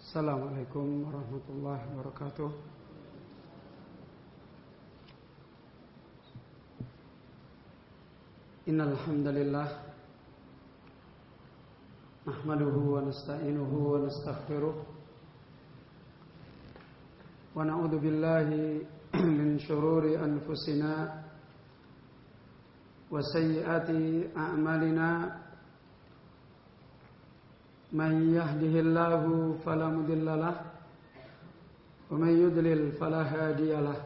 Assalamualaikum warahmatullahi wabarakatuh. Innal hamdalillah nahmaduhu wa nasta'inuhu wa nastaghfiruh wa na'udzu billahi min shururi anfusina wa sayyiati a'malina. Man yahdihillahu fala mudilla lahu wa man yudlil fala hadiya lahu.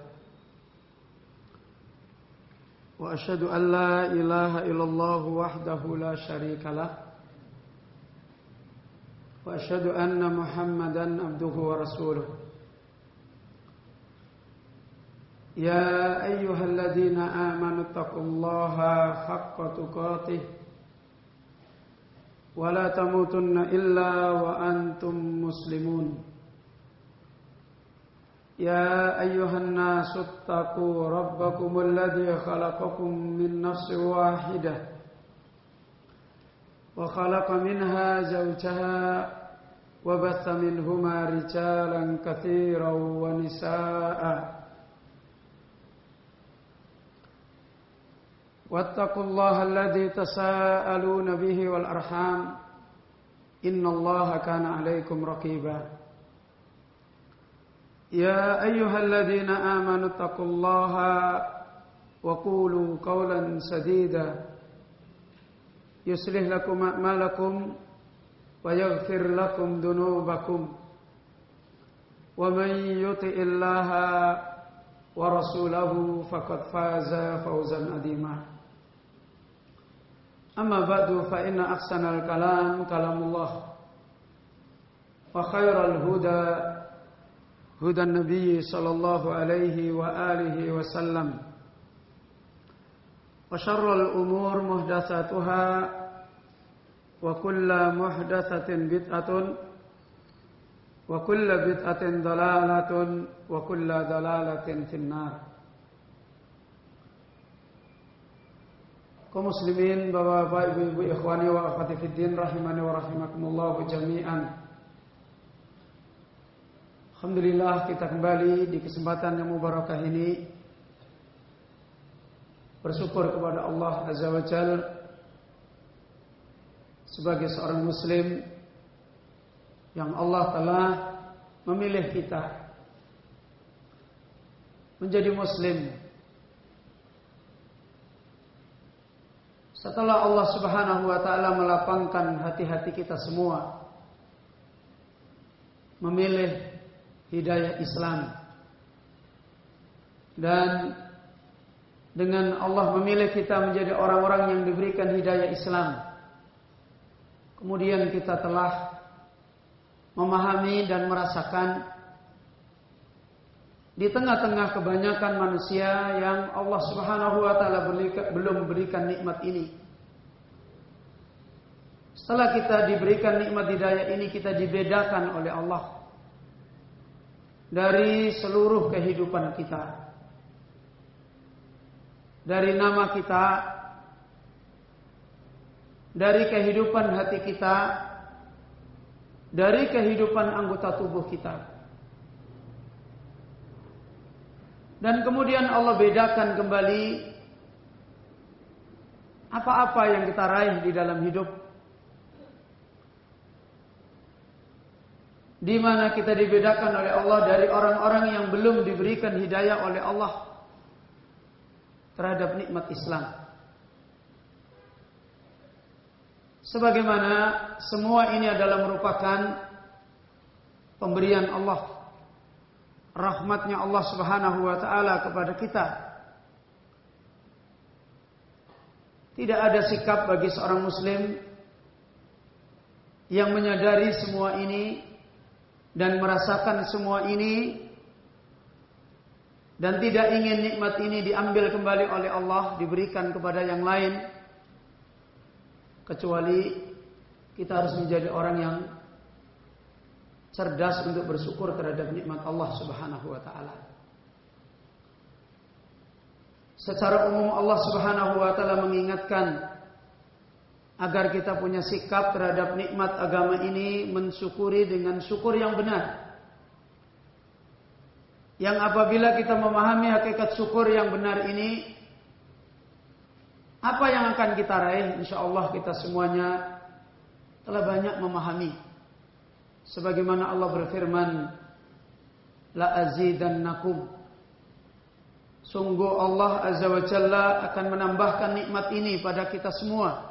Wa asyhadu an la ilaha illallah wahdahu la syarika lahu wa asyhadu anna Muhammadan abduhu wa rasuluh. Ya ayyuhalladzina amanu taqullaha haqqa tuqatih wa la tamutunna illa wa antum muslimun. Ya ayyuhan nasu ttaqu rabbakumul ladzi khalaqakum min nafsin wahidah wa khalaqa minha zawjaha wa batha minhuma rijalan katsiran wa nisaa'a. Wattaqullaha alladzi tasaaluna bihi wal arham innallaha kana 'alaikum raqiba. Ya ayyuhalladzina amanu taqullaha wa qulu qawlan sadida yuslih lakum a'malakum wa yaghfir lakum dhunubakum wa man yuti'illaha wa rasulahu faqad faza fawzan 'azima. Amma ba'du fa inna ahsanal kalam kalamullah wa khairal huda hudan nabiy sallallahu alaihi wa alihi wa sallam wa syarrul umur muhdatsatuha wa kullu muhdatsatin bid'atun wa kullu bid'atin dalalatun wa kullu dalalatin finnar. Kaum muslimin, bapak-bapak, ibu-ibu, ikhwani wa akhwati fiddin rahimani wa rahimakumullah jami'an. Alhamdulillah, kita kembali di kesempatan yang mubarakah ini bersyukur kepada Allah Azza wa Jalla sebagai seorang muslim yang Allah telah memilih kita menjadi muslim. Setelah Allah Subhanahu wa taala melapangkan hati-hati kita semua memilih hidayah Islam, dan dengan Allah memilih kita menjadi orang-orang yang diberikan hidayah Islam, kemudian kita telah memahami dan merasakan di tengah-tengah kebanyakan manusia yang Allah Subhanahu wa taala belum berikan nikmat ini. Setelah kita diberikan nikmat hidayah ini, kita dibedakan oleh Allah dari seluruh kehidupan kita. Dari nama kita, dari kehidupan hati kita, dari kehidupan anggota tubuh kita. Dan kemudian Allah bedakan kembali apa-apa yang kita raih di dalam hidup, di mana kita dibedakan oleh Allah dari orang-orang yang belum diberikan hidayah oleh Allah terhadap nikmat Islam. Sebagaimana semua ini adalah merupakan pemberian Allah, rahmatnya Allah Subhanahu wa taala kepada kita. Tidak ada sikap bagi seorang muslim yang menyadari semua ini dan merasakan semua ini dan tidak ingin nikmat ini diambil kembali oleh Allah, diberikan kepada yang lain, kecuali kita harus menjadi orang yang cerdas untuk bersyukur terhadap nikmat Allah Subhanahu wa taala. Secara umum Allah Subhanahu wa taala mengingatkan agar kita punya sikap terhadap nikmat agama ini mensyukuri dengan syukur yang benar. Yang apabila kita memahami hakikat syukur yang benar ini, apa yang akan kita raih? Insyaallah kita semuanya telah banyak memahami. Sebagaimana Allah berfirman, la azidannakum. Sungguh Allah Azza wa Jalla akan menambahkan nikmat ini pada kita semua.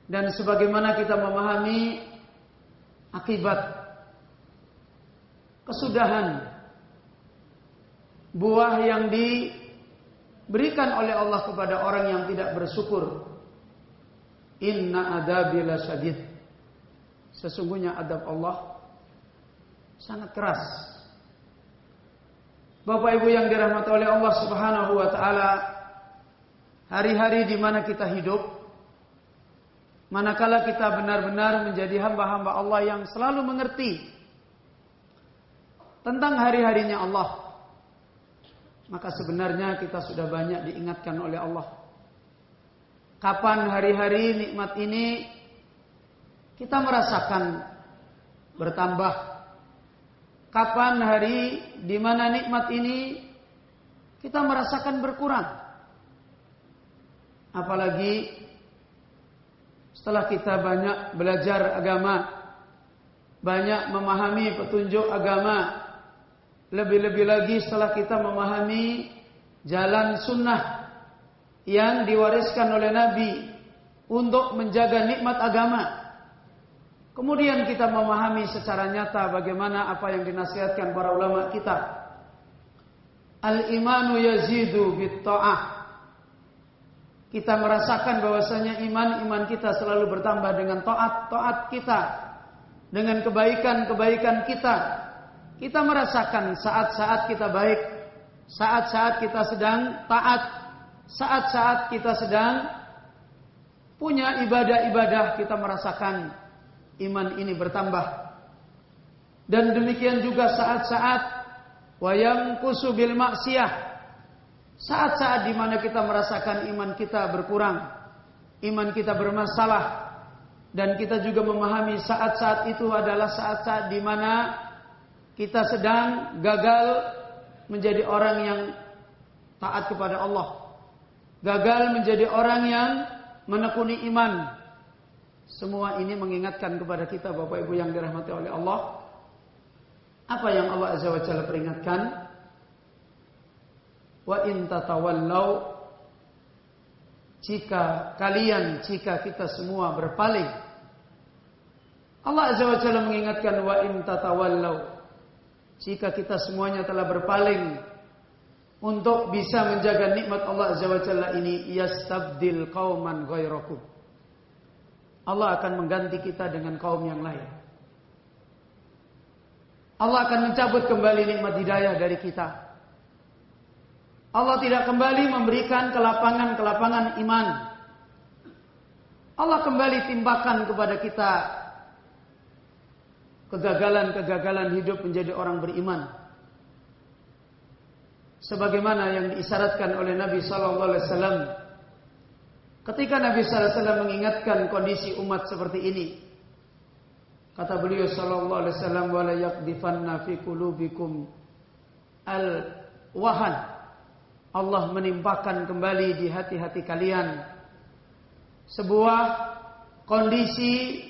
Dan sebagaimana kita memahami akibat kesudahan buah yang diberikan oleh Allah kepada orang yang tidak bersyukur. Inna adabi lasyadid. Sesungguhnya adab Allah sangat keras. Bapak Ibu yang dirahmati oleh Allah Subhanahu wa taala, hari-hari di mana kita hidup, manakala kita benar-benar menjadi hamba-hamba Allah yang selalu mengerti tentang hari-harinya Allah, maka sebenarnya kita sudah banyak diingatkan oleh Allah. Kapan hari-hari nikmat ini kita merasakan bertambah? Kapan hari di mana nikmat ini kita merasakan berkurang? Apalagi setelah kita banyak belajar agama, banyak memahami petunjuk agama, lebih-lebih lagi setelah kita memahami jalan sunnah yang diwariskan oleh Nabi untuk menjaga nikmat agama. Kemudian kita memahami secara nyata bagaimana apa yang dinasihatkan para ulama kita. Al-imanu yazidu bit-ta'ah. Kita merasakan bahwasanya iman kita selalu bertambah dengan taat kita, dengan kebaikan kita. Kita merasakan saat-saat kita baik, saat-saat kita sedang taat, saat-saat kita sedang punya ibadah-ibadah, kita merasakan iman ini bertambah. Dan demikian juga saat-saat wayang kusubil maksiyah, saat-saat di mana kita merasakan iman kita berkurang, iman kita bermasalah, dan kita juga memahami saat-saat itu adalah saat-saat di mana kita sedang gagal menjadi orang yang taat kepada Allah, gagal menjadi orang yang menekuni iman. Semua ini mengingatkan kepada kita, Bapak Ibu yang dirahmati oleh Allah, apa yang Allah Azza wa Jalla peringatkan. Wa in tatawallau, jika kita semua berpaling. Allah Azza wa Jalla mengingatkan, wa in tatawallau, jika kita semuanya telah berpaling untuk bisa menjaga nikmat Allah Azza wa Jalla ini, yastabdil qauman ghairakum. Allah akan mengganti kita dengan kaum yang lain. Allah akan mencabut kembali nikmat hidayah dari kita. Allah tidak kembali memberikan kelapangan-kelapangan iman. Allah kembali timpakan kepada kita kegagalan-kegagalan hidup menjadi orang beriman. Sebagaimana yang diisyaratkan oleh Nabi sallallahu alaihi wasallam ketika Nabi sallallahu alaihi wasallam mengingatkan kondisi umat seperti ini. Kata beliau sallallahu alaihi wasallam, "Wala yaqdifanna fi qulubikum al-wahan." Allah menimpakan kembali di hati-hati kalian sebuah kondisi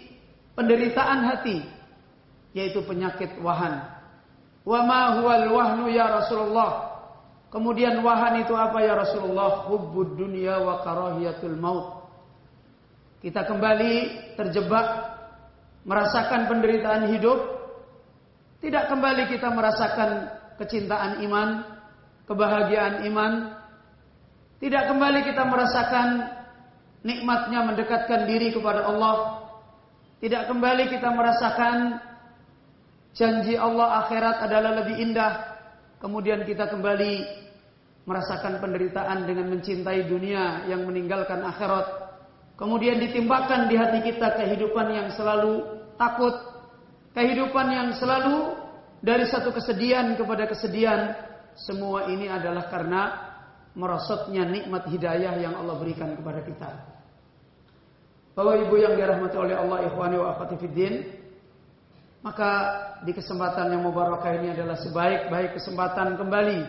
penderitaan hati, yaitu penyakit wahan. Wa ma huwal wahnu ya Rasulullah? Kemudian wahan itu apa ya Rasulullah? Hubbud dunya wa karahiyatul maut. Kita kembali terjebak merasakan penderitaan hidup, tidak kembali kita merasakan kecintaan iman, kebahagiaan iman, tidak kembali kita merasakan nikmatnya mendekatkan diri kepada Allah, tidak kembali kita merasakan janji Allah akhirat adalah lebih indah. Kemudian kita kembali merasakan penderitaan dengan mencintai dunia yang meninggalkan akhirat. Kemudian ditimpakan di hati kita kehidupan yang selalu takut, kehidupan yang selalu dari satu kesedihan kepada kesedihan. Semua ini adalah karena merosotnya nikmat hidayah yang Allah berikan kepada kita. Bapak Ibu yang dirahmati oleh Allah, ikhwani wa akhwati fiddin, maka di kesempatan yang mubarakah ini adalah sebaik-baik kesempatan kembali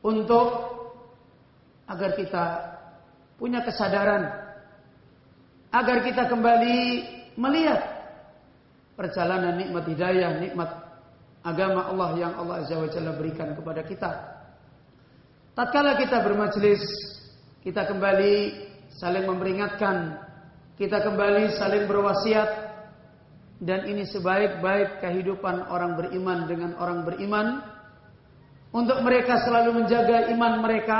untuk agar kita punya kesadaran, agar kita kembali melihat perjalanan nikmat hidayah, nikmat agama Allah yang Allah Azza wa Jalla berikan kepada kita. Tatkala kita bermajlis, kita kembali saling memperingatkan, kita kembali saling berwasiat, dan ini sebaik-baik kehidupan orang beriman dengan orang beriman, untuk mereka selalu menjaga iman mereka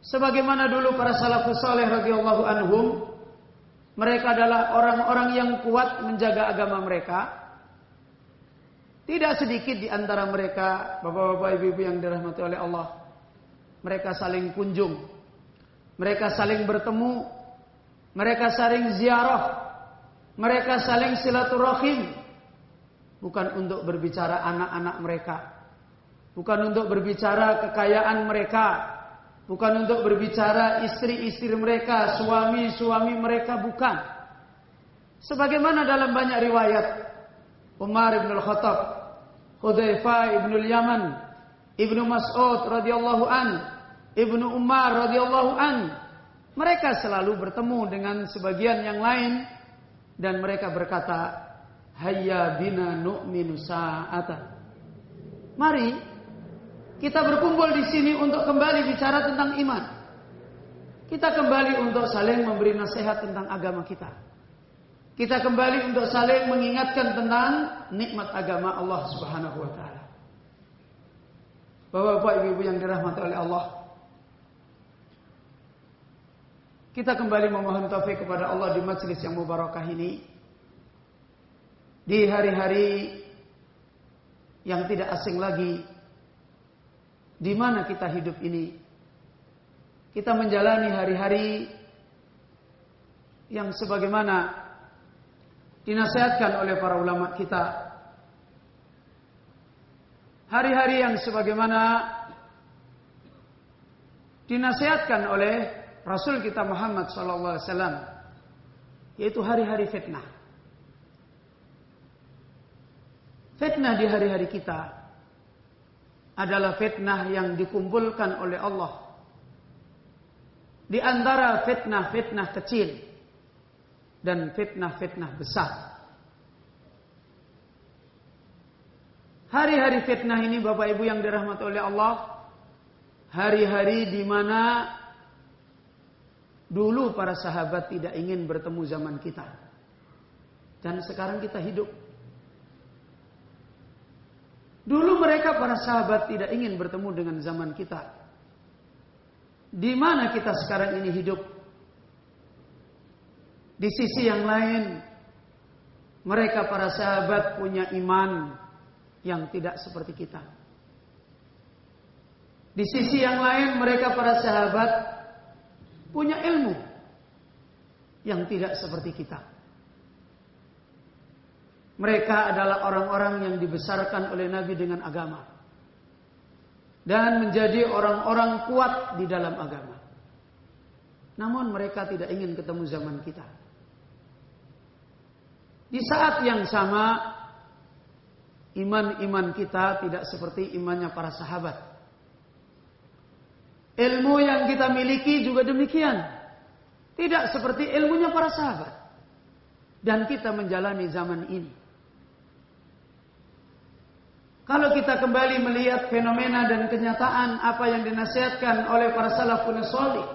sebagaimana dulu para salafus saleh radhiyallahu anhum. Mereka adalah orang-orang yang kuat menjaga agama mereka. Tidak sedikit di antara mereka, bapak-bapak, ibu-ibu yang dirahmati oleh Allah, mereka saling kunjung, mereka saling bertemu, mereka saling ziarah, mereka saling silaturahim, bukan untuk berbicara anak-anak mereka, bukan untuk berbicara kekayaan mereka, bukan untuk berbicara istri-istri mereka, suami-suami mereka, bukan. Sebagaimana dalam banyak riwayat, Umar bin Al-Khattab, Hudzaifah bin Al-Yaman, Ibnu Mas'ud radhiyallahu an, Ibnu Umar radhiyallahu an, mereka selalu bertemu dengan sebagian yang lain dan mereka berkata, "Hayya bina nu'minu sa'atan." Mari kita berkumpul di sini untuk kembali bicara tentang iman. Kita kembali untuk saling memberi nasihat tentang agama kita. Kita kembali untuk saling mengingatkan tentang nikmat agama Allah Subhanahu wa taala. Bapak-bapak, ibu-ibu yang dirahmati oleh Allah, kita kembali memohon taufik kepada Allah di majelis yang mubarakah ini, di hari-hari yang tidak asing lagi di mana kita hidup ini. Kita menjalani hari-hari yang sebagaimana dinasihatkan oleh para ulama kita. Hari-hari yang sebagaimana dinasihatkan oleh Rasul kita Muhammad sallallahu alaihi wasallam, yaitu hari-hari fitnah. Fitnah di hari-hari kita adalah fitnah yang dikumpulkan oleh Allah di antara fitnah-fitnah kecil dan fitnah-fitnah besar. Hari-hari fitnah ini, Bapak Ibu yang dirahmati oleh Allah, hari-hari di mana dulu para sahabat tidak ingin bertemu zaman kita, dan sekarang kita hidup. Dulu mereka para sahabat tidak ingin bertemu dengan zaman kita. Di mana kita sekarang ini hidup? Di sisi yang lain, mereka para sahabat punya iman yang tidak seperti kita. Di sisi yang lain, mereka para sahabat punya ilmu yang tidak seperti kita. Mereka adalah orang-orang yang dibesarkan oleh Nabi dengan agama dan menjadi orang-orang kuat di dalam agama. Namun mereka tidak ingin ketemu zaman kita. Di saat yang sama, iman-iman kita tidak seperti imannya para sahabat. Ilmu yang kita miliki juga demikian, tidak seperti ilmunya para sahabat. Dan kita menjalani zaman ini. Kalau kita kembali melihat fenomena dan kenyataan apa yang dinasihatkan oleh para salafun shalih,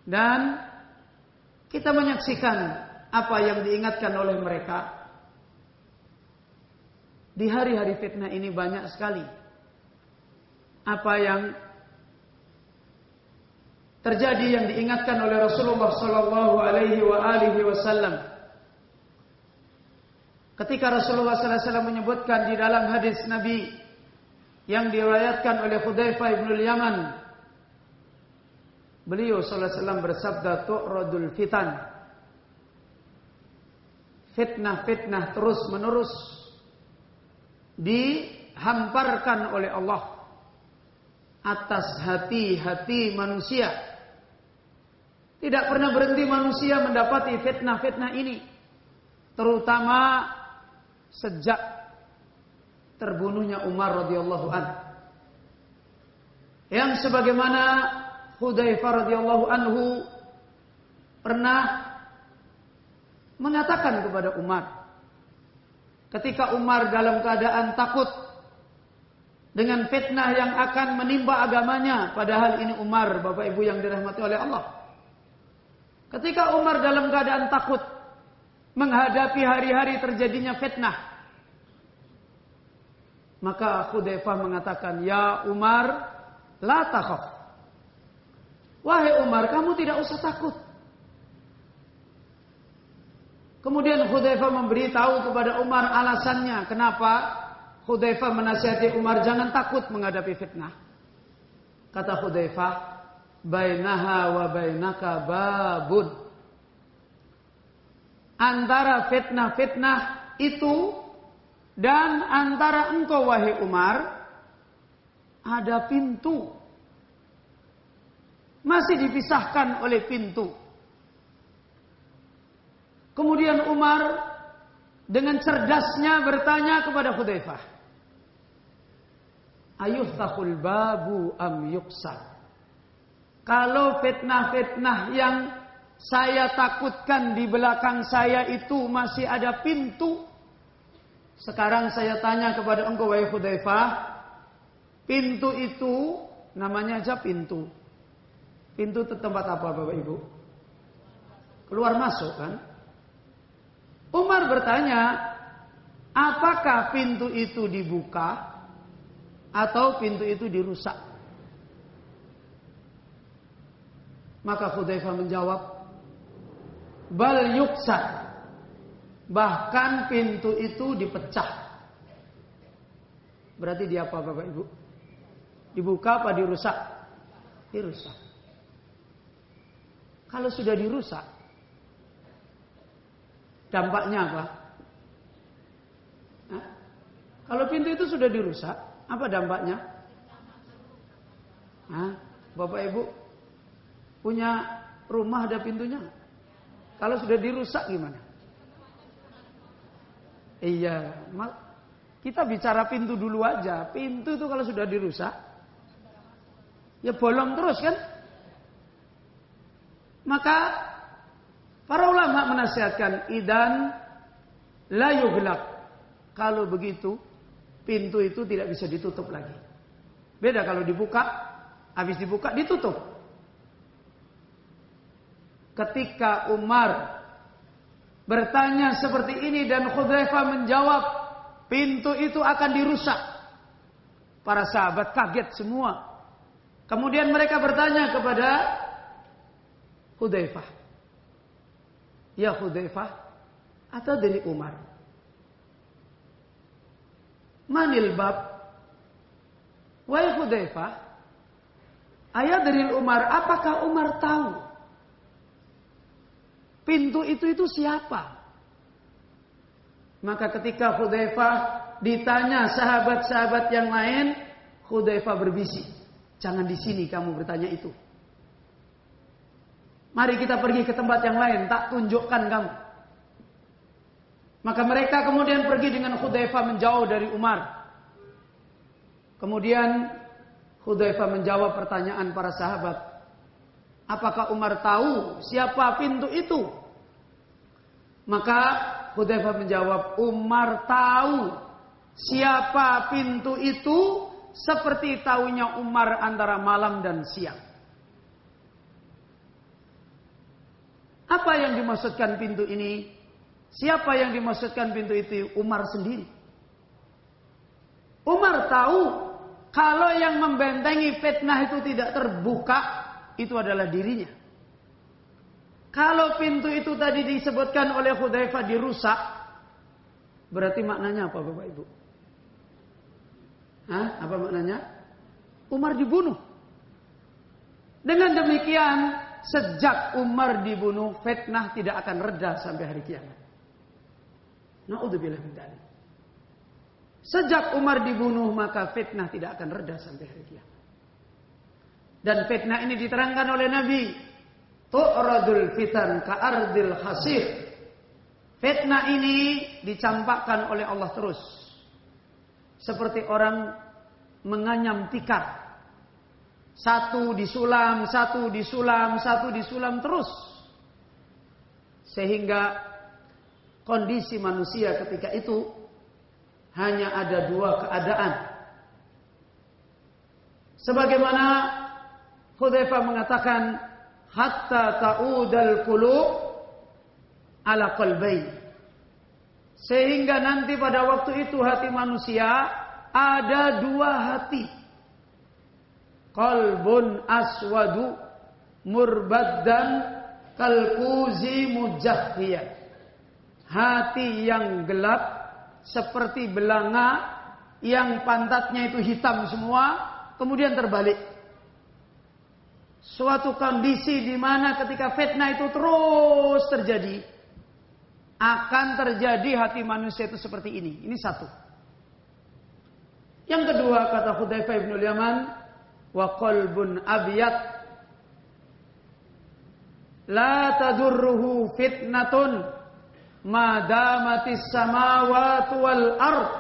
dan kita menyaksikan apa yang diingatkan oleh mereka, di hari-hari fitnah ini banyak sekali apa yang terjadi yang diingatkan oleh Rasulullah sallallahu alaihi wasallam. Ketika Rasulullah sallallahu alaihi wasallam menyebutkan di dalam hadis Nabi yang diriwayatkan oleh Hudzaifah bin Al-Yaman, beliau sallallahu alaihi wasallam bersabda, "Tu'radul fitan." Fitnah-fitnah terus menerus dihamparkan oleh Allah atas hati-hati manusia. Tidak pernah berhenti manusia mendapati fitnah-fitnah ini. Terutama sejak terbunuhnya Umar radhiyallahu anhu. Yang sebagaimana Hudzaifah radhiyallahu anhu pernah mengatakan kepada Umar, ketika Umar dalam keadaan takut dengan fitnah yang akan menimpa agamanya, padahal ini Umar, Bapak Ibu yang dirahmati oleh Allah. Ketika Umar dalam keadaan takut menghadapi hari-hari terjadinya fitnah, maka Hudzaifah mengatakan, "Ya Umar, la takhaf." Wahai Umar, kamu tidak usah takut. Kemudian Hudzaifah memberitahu kepada Umar alasannya kenapa Hudzaifah menasihati Umar jangan takut menghadapi fitnah. Kata Hudzaifah, "Bainaha wa bainaka babun." Antara fitnah-fitnah itu dan antara engkau wahai Umar ada pintu. Masih dipisahkan oleh pintu. Kemudian Umar dengan cerdasnya bertanya kepada Hudzaifah, "Ayuftahul babu am yuksar?" Kalau fitnah-fitnah yang saya takutkan di belakang saya itu masih ada pintu. Sekarang saya tanya kepada engkau wahai Hudzaifah, pintu itu namanya aja pintu. Pintu itu tempat apa Bapak Ibu? Keluar masuk kan? Umar bertanya, apakah pintu itu dibuka atau pintu itu dirusak? Maka Hudzaifah menjawab, bal yuksar. Bahkan pintu itu dipecah. Berarti dia apa Bapak Ibu? Dibuka apa dirusak? Dirusak. Kalau sudah dirusak, dampaknya apa? Hah? Kalau pintu itu sudah dirusak, apa dampaknya? Hah? Bapak Ibu punya rumah ada pintunya? Kalau sudah dirusak gimana? Iya, kita bicara pintu dulu aja. Pintu itu kalau sudah dirusak, ya bolong terus kan? Maka para ulama menasihatkan idan la yughlaq. Kalau begitu, pintu itu tidak bisa ditutup lagi. Beda kalau dibuka, habis dibuka ditutup. Ketika Umar bertanya seperti ini dan Hudzaifah menjawab, pintu itu akan dirusak. Para sahabat kaget semua. Kemudian mereka bertanya kepada Hudzaifah, "Ya Hudzaifah, atadri Umar? Manil bab?" Wahai Hudzaifah, ayadri Umar, apakah Umar tahu pintu itu siapa? Maka ketika Hudzaifah ditanya sahabat-sahabat yang lain, Hudzaifah berbisik, "Jangan di sini kamu bertanya itu. Mari kita pergi ke tempat yang lain, tak tunjukkan kamu." Maka mereka kemudian pergi dengan Hudzaifah menjauh dari Umar. Kemudian Hudzaifah menjawab pertanyaan para sahabat, "Apakah Umar tahu siapa pintu itu?" Maka Hudzaifah menjawab, "Umar tahu siapa pintu itu seperti tahunya Umar antara malam dan siang." Apa yang dimaksudkan pintu ini? Siapa yang dimaksudkan pintu itu? Umar sendiri. Umar tahu kalau yang membentengi fitnah itu tidak terbuka, itu adalah dirinya. Kalau pintu itu tadi disebutkan oleh Hudzaifah dirusak, berarti maknanya apa Bapak Ibu? Hah? Apa maknanya? Umar dibunuh. Dengan demikian, sejak Umar dibunuh, fitnah tidak akan reda sampai hari kiamat. Na'udzubillah min dzalik. Sejak Umar dibunuh, maka fitnah tidak akan reda sampai hari kiamat. Dan fitnah ini diterangkan oleh Nabi tu'radul fitan ka'ardil khasir. Fitnah ini dicampakkan oleh Allah terus. Seperti orang menganyam tikar. Satu disulam, satu disulam, satu disulam terus. Sehingga kondisi manusia ketika itu hanya ada dua keadaan. Sebagaimana Hudzaifah mengatakan, hatta ta'udal qulub ala qalbayn. Sehingga nanti pada waktu itu hati manusia ada dua hati. Qalbun aswadu murbaddan kalkuzi mujahhiyah. Hati yang gelap seperti belanga yang pantatnya itu hitam semua, kemudian terbalik. Suatu kondisi di mana ketika fitnah itu terus terjadi, akan terjadi hati manusia itu seperti ini. Ini satu. Yang kedua, kata Hudzaifah bin Yaman, wa qalbun abyad la tadurruhu fitnatun ma damatis samawati wal ard.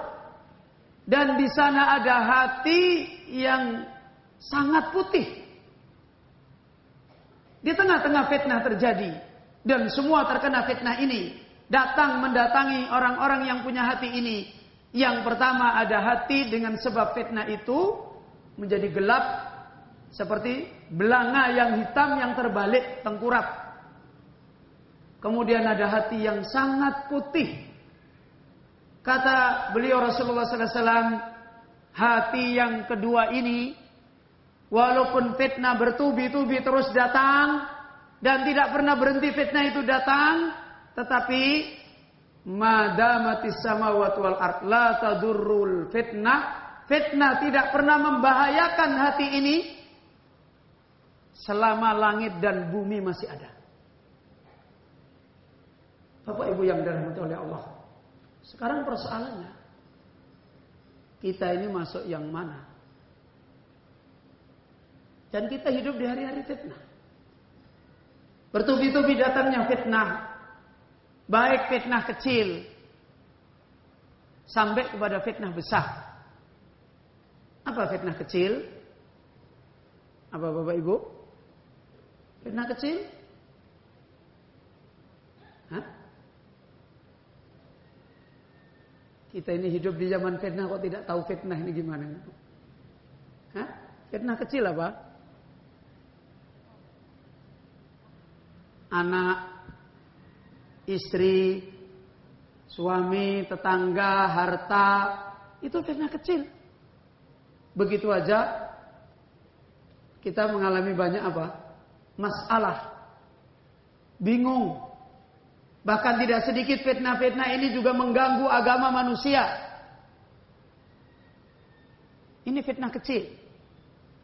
Dan di sana ada hati yang sangat putih. Di tengah-tengah fitnah terjadi dan semua terkena fitnah ini, datang mendatangi orang-orang yang punya hati ini. Yang pertama ada hati dengan sebab fitnah itu menjadi gelap seperti belanga yang hitam yang terbalik tengkurap. Kemudian ada hati yang sangat putih. Kata beliau Rasulullah SAW, hati yang kedua ini walaupun fitnah bertubi-tubi terus datang dan tidak pernah berhenti fitnah itu datang, tetapi madamatis samawati wal ard la tadurrul fitnah. Fitnah tidak pernah membahayakan hati ini selama langit dan bumi masih ada. Bapak Ibu yang dirahmati oleh Allah. Sekarang persoalannya, kita ini masuk yang mana? Dan kita hidup di hari-hari fitnah. Bertubi-tubi datangnya fitnah. Baik fitnah kecil sampai kepada fitnah besar. Apa fitnah kecil? Apa Bapak Ibu? Fitnah kecil? Hah? Kita ini hidup di zaman fitnah kok tidak tahu fitnah ini gimana? Hah? Fitnah kecil apa? Anak, istri, suami, tetangga, harta, itu fitnah kecil. Begitu aja kita mengalami banyak apa? Masalah. Bingung. Bahkan tidak sedikit fitnah-fitnah ini juga mengganggu agama manusia. Ini fitnah kecil.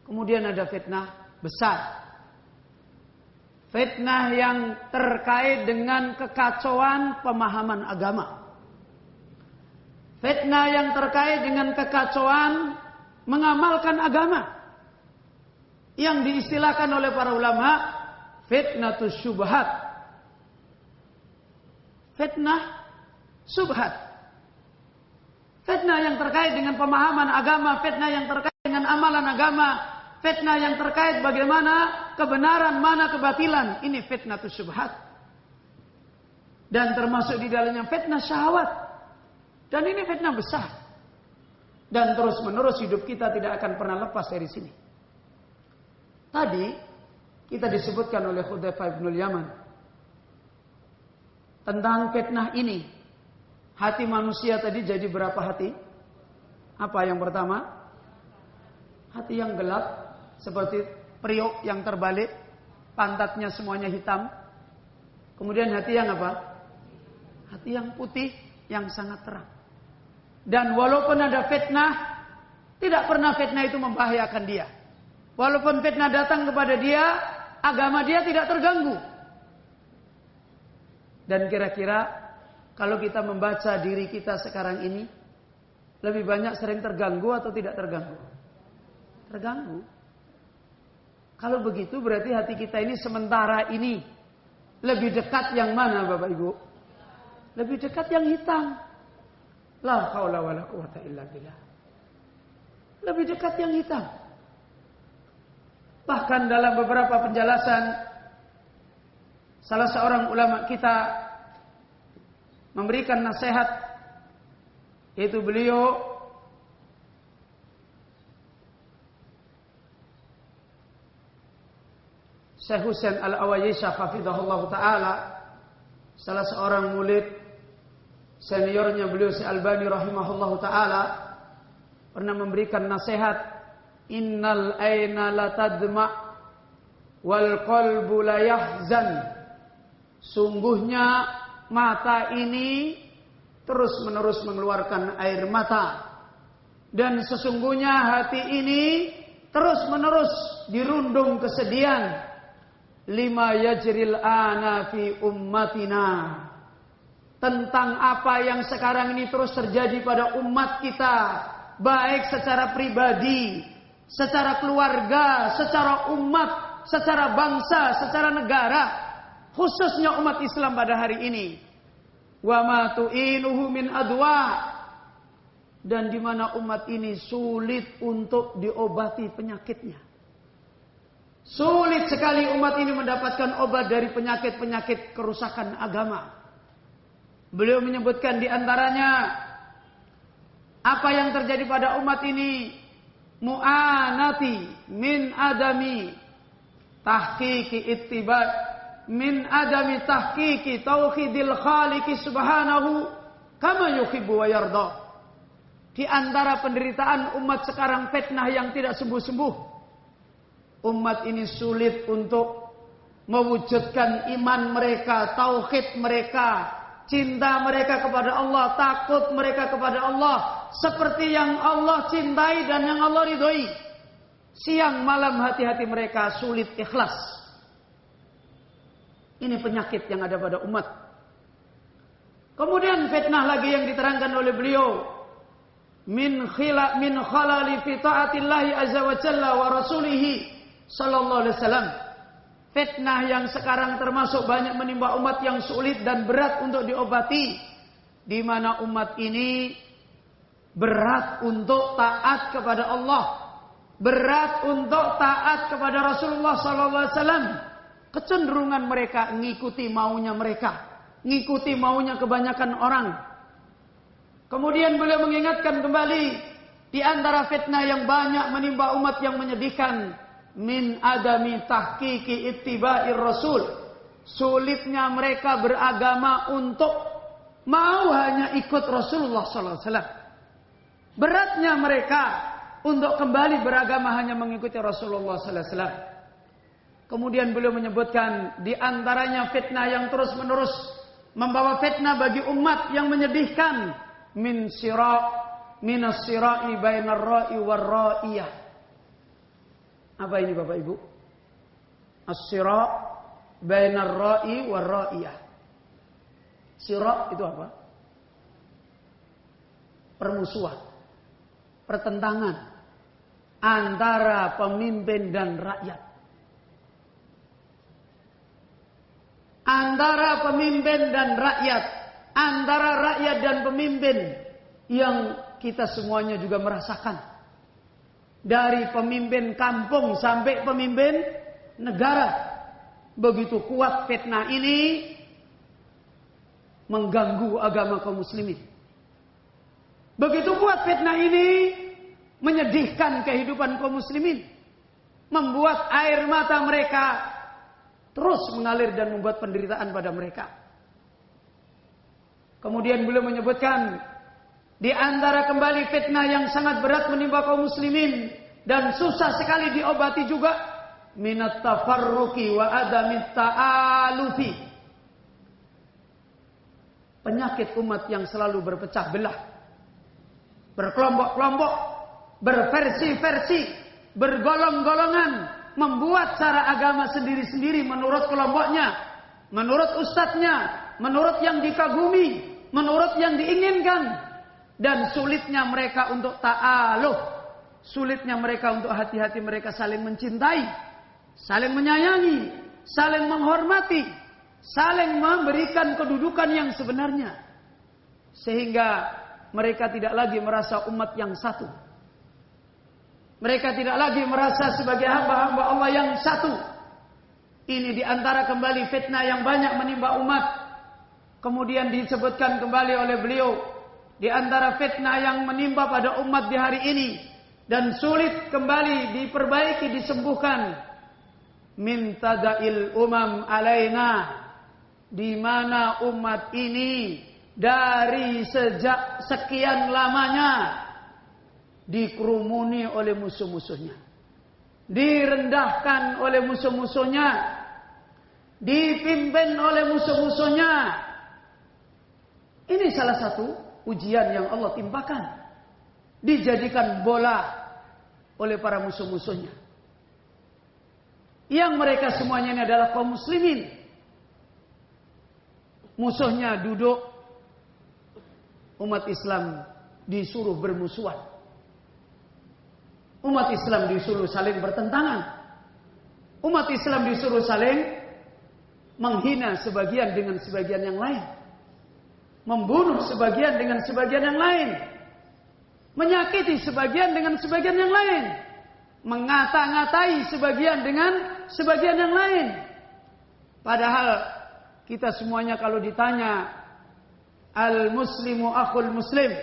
Kemudian ada fitnah besar. Fitnah yang terkait dengan kekacauan pemahaman agama. Fitnah yang terkait dengan kekacauan mengamalkan agama. Yang diistilahkan oleh para ulama fitnatus syubhat. Fitnah subhat. Fitnah yang terkait dengan pemahaman agama, fitnah yang terkait dengan amalan agama, fitnah yang terkait bagaimana kebenaran, mana kebatilan. Ini fitnatus subhat. Dan termasuk di dalamnya fitnah syahwat. Dan ini fitnah besar. Dan terus menerus hidup kita tidak akan pernah lepas dari sini. Tadi kita disebutkan oleh Hudzaifah bin Yaman tentang fitnah ini. Hati manusia tadi jadi berapa hati? Apa yang pertama? Hati yang gelap seperti periuk yang terbalik, pantatnya semuanya hitam. Kemudian hati yang apa? Hati yang putih yang sangat terang. Dan walaupun ada fitnah, tidak pernah fitnah itu membahayakan dia. Walaupun fitnah datang kepada dia, agama dia tidak terganggu. Dan kira-kira kalau kita membaca diri kita sekarang ini, lebih banyak sering terganggu atau tidak terganggu? Terganggu. Kalau begitu berarti hati kita ini sementara ini lebih dekat yang mana Bapak Ibu? Lebih dekat yang hitam. La haula wala quwata illa billah. Lebih dekat yang hitam. Bahkan dalam beberapa penjelasan salah seorang ulama kita memberikan nasihat, yaitu beliau Syekh Husain Al-Awayyisah hafizahullah ta'ala, salah seorang murid seniornya beliau Syekh Albani rahimahullah ta'ala, pernah memberikan nasihat, innal aina la tadma wal qalbu la yahzan. Sungguhnya mata ini terus menerus mengeluarkan air mata, dan sesungguhnya hati ini terus menerus dirundung kesedihan. Lima yajril ana fi ummatina, tentang apa yang sekarang ini terus terjadi pada umat kita, baik secara pribadi, secara keluarga, secara umat, secara bangsa, secara negara, khususnya umat Islam pada hari ini. Wa ma tu'inuhu min adwa, dan di mana umat ini sulit untuk diobati penyakitnya. Sulit sekali umat ini mendapatkan obat dari penyakit-penyakit kerusakan agama. Beliau menyebutkan di antaranya apa yang terjadi pada umat ini, mu'anati min adami tahqiqi ittiba, min adami tahqiqi tauhidil khaliqi subhanahu kama yuhibbu wa yarda. Di antara penderitaan umat sekarang fitnah yang tidak sembuh-sembuh. Umat ini sulit untuk mewujudkan iman mereka, tauhid mereka, cinta mereka kepada Allah, takut mereka kepada Allah seperti yang Allah cintai dan yang Allah ridhoi. Siang malam hati-hati mereka sulit ikhlas. Ini penyakit yang ada pada umat. Kemudian fitnah lagi yang diterangkan oleh beliau, min khalali fi taatillahi azza wa jalla wa rasulihi sallallahu alaihi wasallam. Fitnah yang sekarang termasuk banyak menimpa umat yang sulit dan berat untuk diobati, di mana umat ini berat untuk taat kepada Allah, berat untuk taat kepada Rasulullah sallallahu alaihi wasallam. Kecenderungan mereka ngikuti maunya mereka, ngikuti maunya kebanyakan orang. Kemudian beliau mengingatkan kembali, di antara fitnah yang banyak menimpa umat yang menyedihkan, min adami tahqiqi ittiba'ir rasul. Sulitnya mereka beragama untuk mau hanya ikut Rasulullah sallallahu alaihi wasallam. Beratnya mereka untuk kembali beragama hanya mengikuti Rasulullah sallallahu alaihi wasallam. Kemudian beliau menyebutkan di antaranya fitnah yang terus-menerus membawa fitnah bagi umat yang menyedihkan, minas sira'i bainar ra'i war ra'iyah. Apa ini Bapak Ibu? As-sira' bainar ra'i war ra'iyah. Sira' itu apa? Permusuhan, pertentangan antara pemimpin dan rakyat. Antara pemimpin dan rakyat, antara rakyat dan pemimpin, yang kita semuanya juga merasakan. Dari pemimpin kampung sampai pemimpin negara, begitu kuat fitnah ini mengganggu agama kaum muslimin. Begitu kuat fitnah ini menyedihkan kehidupan kaum muslimin, membuat air mata mereka terus mengalir dan membuat penderitaan pada mereka. Kemudian beliau menyebutkan di antara kembali fitnah yang sangat berat menimpa kaum muslimin dan susah sekali diobati juga, minat tafarruqi wa adamit ta'alufi. Penyakit umat yang selalu berpecah belah, berkelompok-kelompok, berversi-versi, bergolong-golongan, membuat cara agama sendiri-sendiri menurut kelompoknya, menurut ustadznya, menurut yang dikagumi, menurut yang diinginkan. Dan sulitnya mereka untuk ta'aluh, sulitnya mereka untuk hati-hati mereka saling mencintai. saling menyayangi, saling menghormati, saling memberikan kedudukan yang sebenarnya. Sehingga mereka tidak lagi merasa umat yang satu. Mereka tidak lagi merasa sebagai hamba-hamba Allah yang satu. Ini diantara kembali fitnah yang banyak menimpa umat. Kemudian disebutkan kembali oleh beliau, di antara fitnah yang menimpa pada umat di hari ini dan sulit kembali diperbaiki, disembuhkan, min tadail umam alaina, di mana umat ini dari sejak sekian lamanya dikerumuni oleh musuh-musuhnya, direndahkan oleh musuh-musuhnya, dipimpin oleh musuh-musuhnya. Ini salah satu ujian yang Allah timpakan, dijadikan bola oleh para musuh-musuhnya, yang mereka semuanya ini adalah kaum muslimin. Musuhnya duduk, umat Islam disuruh bermusuhan. Umat Islam disuruh saling bertentangan. Umat Islam disuruh saling menghina sebagian dengan sebagian yang lain, membunuh sebagian dengan sebagian yang lain, menyakiti sebagian dengan sebagian yang lain, mengata-ngatai sebagian dengan sebagian yang lain. Padahal kita semuanya kalau ditanya, al-muslimu akhul muslim,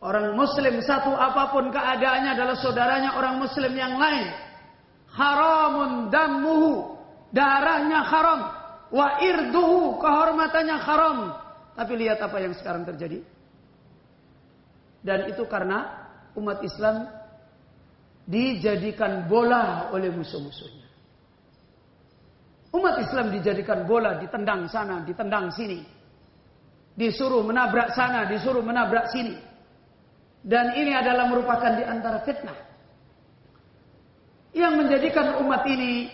orang muslim satu apapun keadaannya adalah saudaranya orang muslim yang lain. Haramun dammuhu, darahnya haram, wa irduhu, kehormatannya haram. Tapi lihat apa yang sekarang terjadi. Dan itu karena umat Islam dijadikan bola oleh musuh-musuhnya. Umat Islam dijadikan bola, ditendang sana, ditendang sini. Disuruh menabrak sana, disuruh menabrak sini. Dan ini adalah merupakan di antara fitnah yang menjadikan umat ini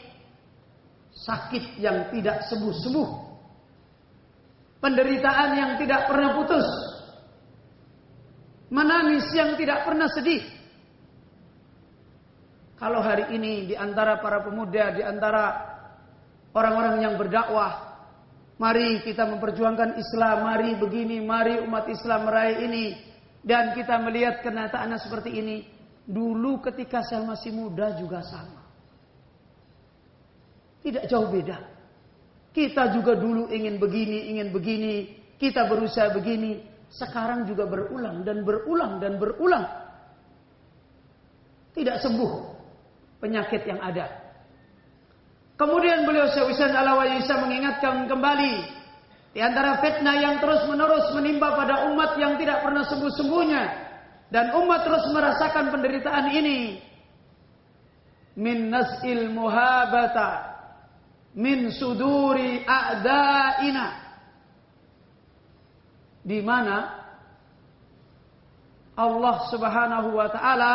sakit yang tidak sembuh-sembuh, penderitaan yang tidak pernah putus, menangis yang tidak pernah sedih. Kalau hari ini di antara para pemuda, di antara orang-orang yang berdakwah, mari kita memperjuangkan Islam, mari begini, mari umat Islam meraih ini. Dan kita melihat kenyataannya seperti ini. Dulu ketika saya masih muda juga sama. Tidak jauh beda. Kita juga dulu ingin begini. Kita berusaha begini. Sekarang juga berulang dan berulang dan berulang. Tidak sembuh penyakit yang ada. Kemudian beliau Syekh Husain Al-Waisa mengingatkan kembali, di antara fitnah yang terus-menerus menimpa pada umat yang tidak pernah sembuh-sembuhnya, dan umat terus merasakan penderitaan ini, min nas'il muhabata min suduri a'daina, di mana Allah Subhanahu wa taala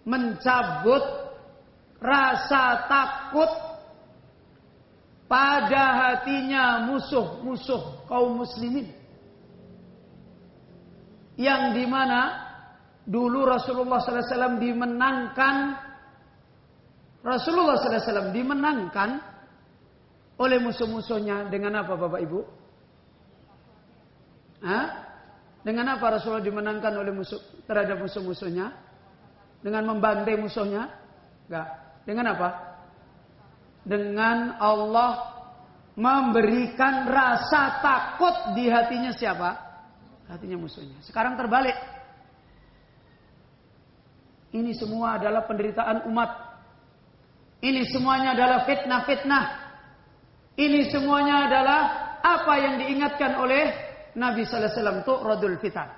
mencabut rasa takut pada hatinya musuh-musuh kaum muslimin. Yang dimana dulu Rasulullah SAW dimenangkan oleh musuh-musuhnya dengan apa, Bapak Ibu? Dengan apa Rasulullah dimenangkan oleh terhadap musuh-musuhnya? Dengan membantai musuhnya? Enggak. Dengan apa? Dengan Allah memberikan rasa takut di hatinya siapa? Hatinya musuhnya. Sekarang terbalik. Ini semua adalah penderitaan umat. Ini semuanya adalah fitnah-fitnah. Ini semuanya adalah apa yang diingatkan oleh Nabi sallallahu alaihi wasallam, tu'radul fitan.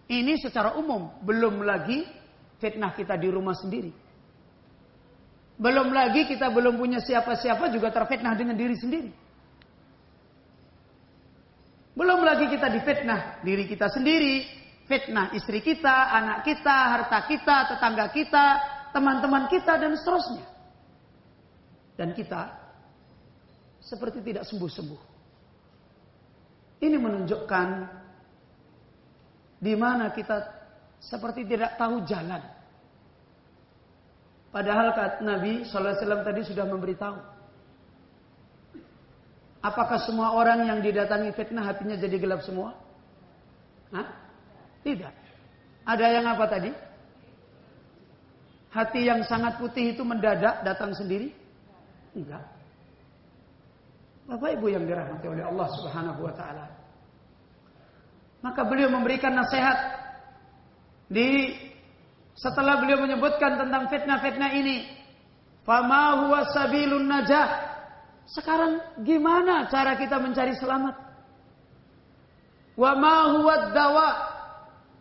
Ini secara umum, belum lagi fitnah kita di rumah sendiri. Belum lagi kita belum punya siapa-siapa juga terfitnah dengan diri sendiri. Belum lagi kita difitnah diri kita sendiri, fitnah istri kita, anak kita, harta kita, tetangga kita, teman-teman kita, dan seterusnya. Dan kita seperti tidak sembuh-sembuh. Ini menunjukkan di mana kita seperti tidak tahu jalan. Padahal kata Nabi sallallahu alaihi wasallam tadi sudah memberitahu. Apakah semua orang yang didatangi fitnah hatinya jadi gelap semua? Hah? Tidak. Ada yang apa tadi? Hati yang sangat putih itu mendadak datang sendiri? Enggak. Bapak Ibu yang dirahmati oleh Allah Subhanahu wa taala. Maka beliau memberikan nasihat setelah beliau menyebutkan tentang fitnah-fitnah ini. Fama huwa sabilun najah. Sekarang gimana cara kita mencari selamat? Wa ma huwa dawa.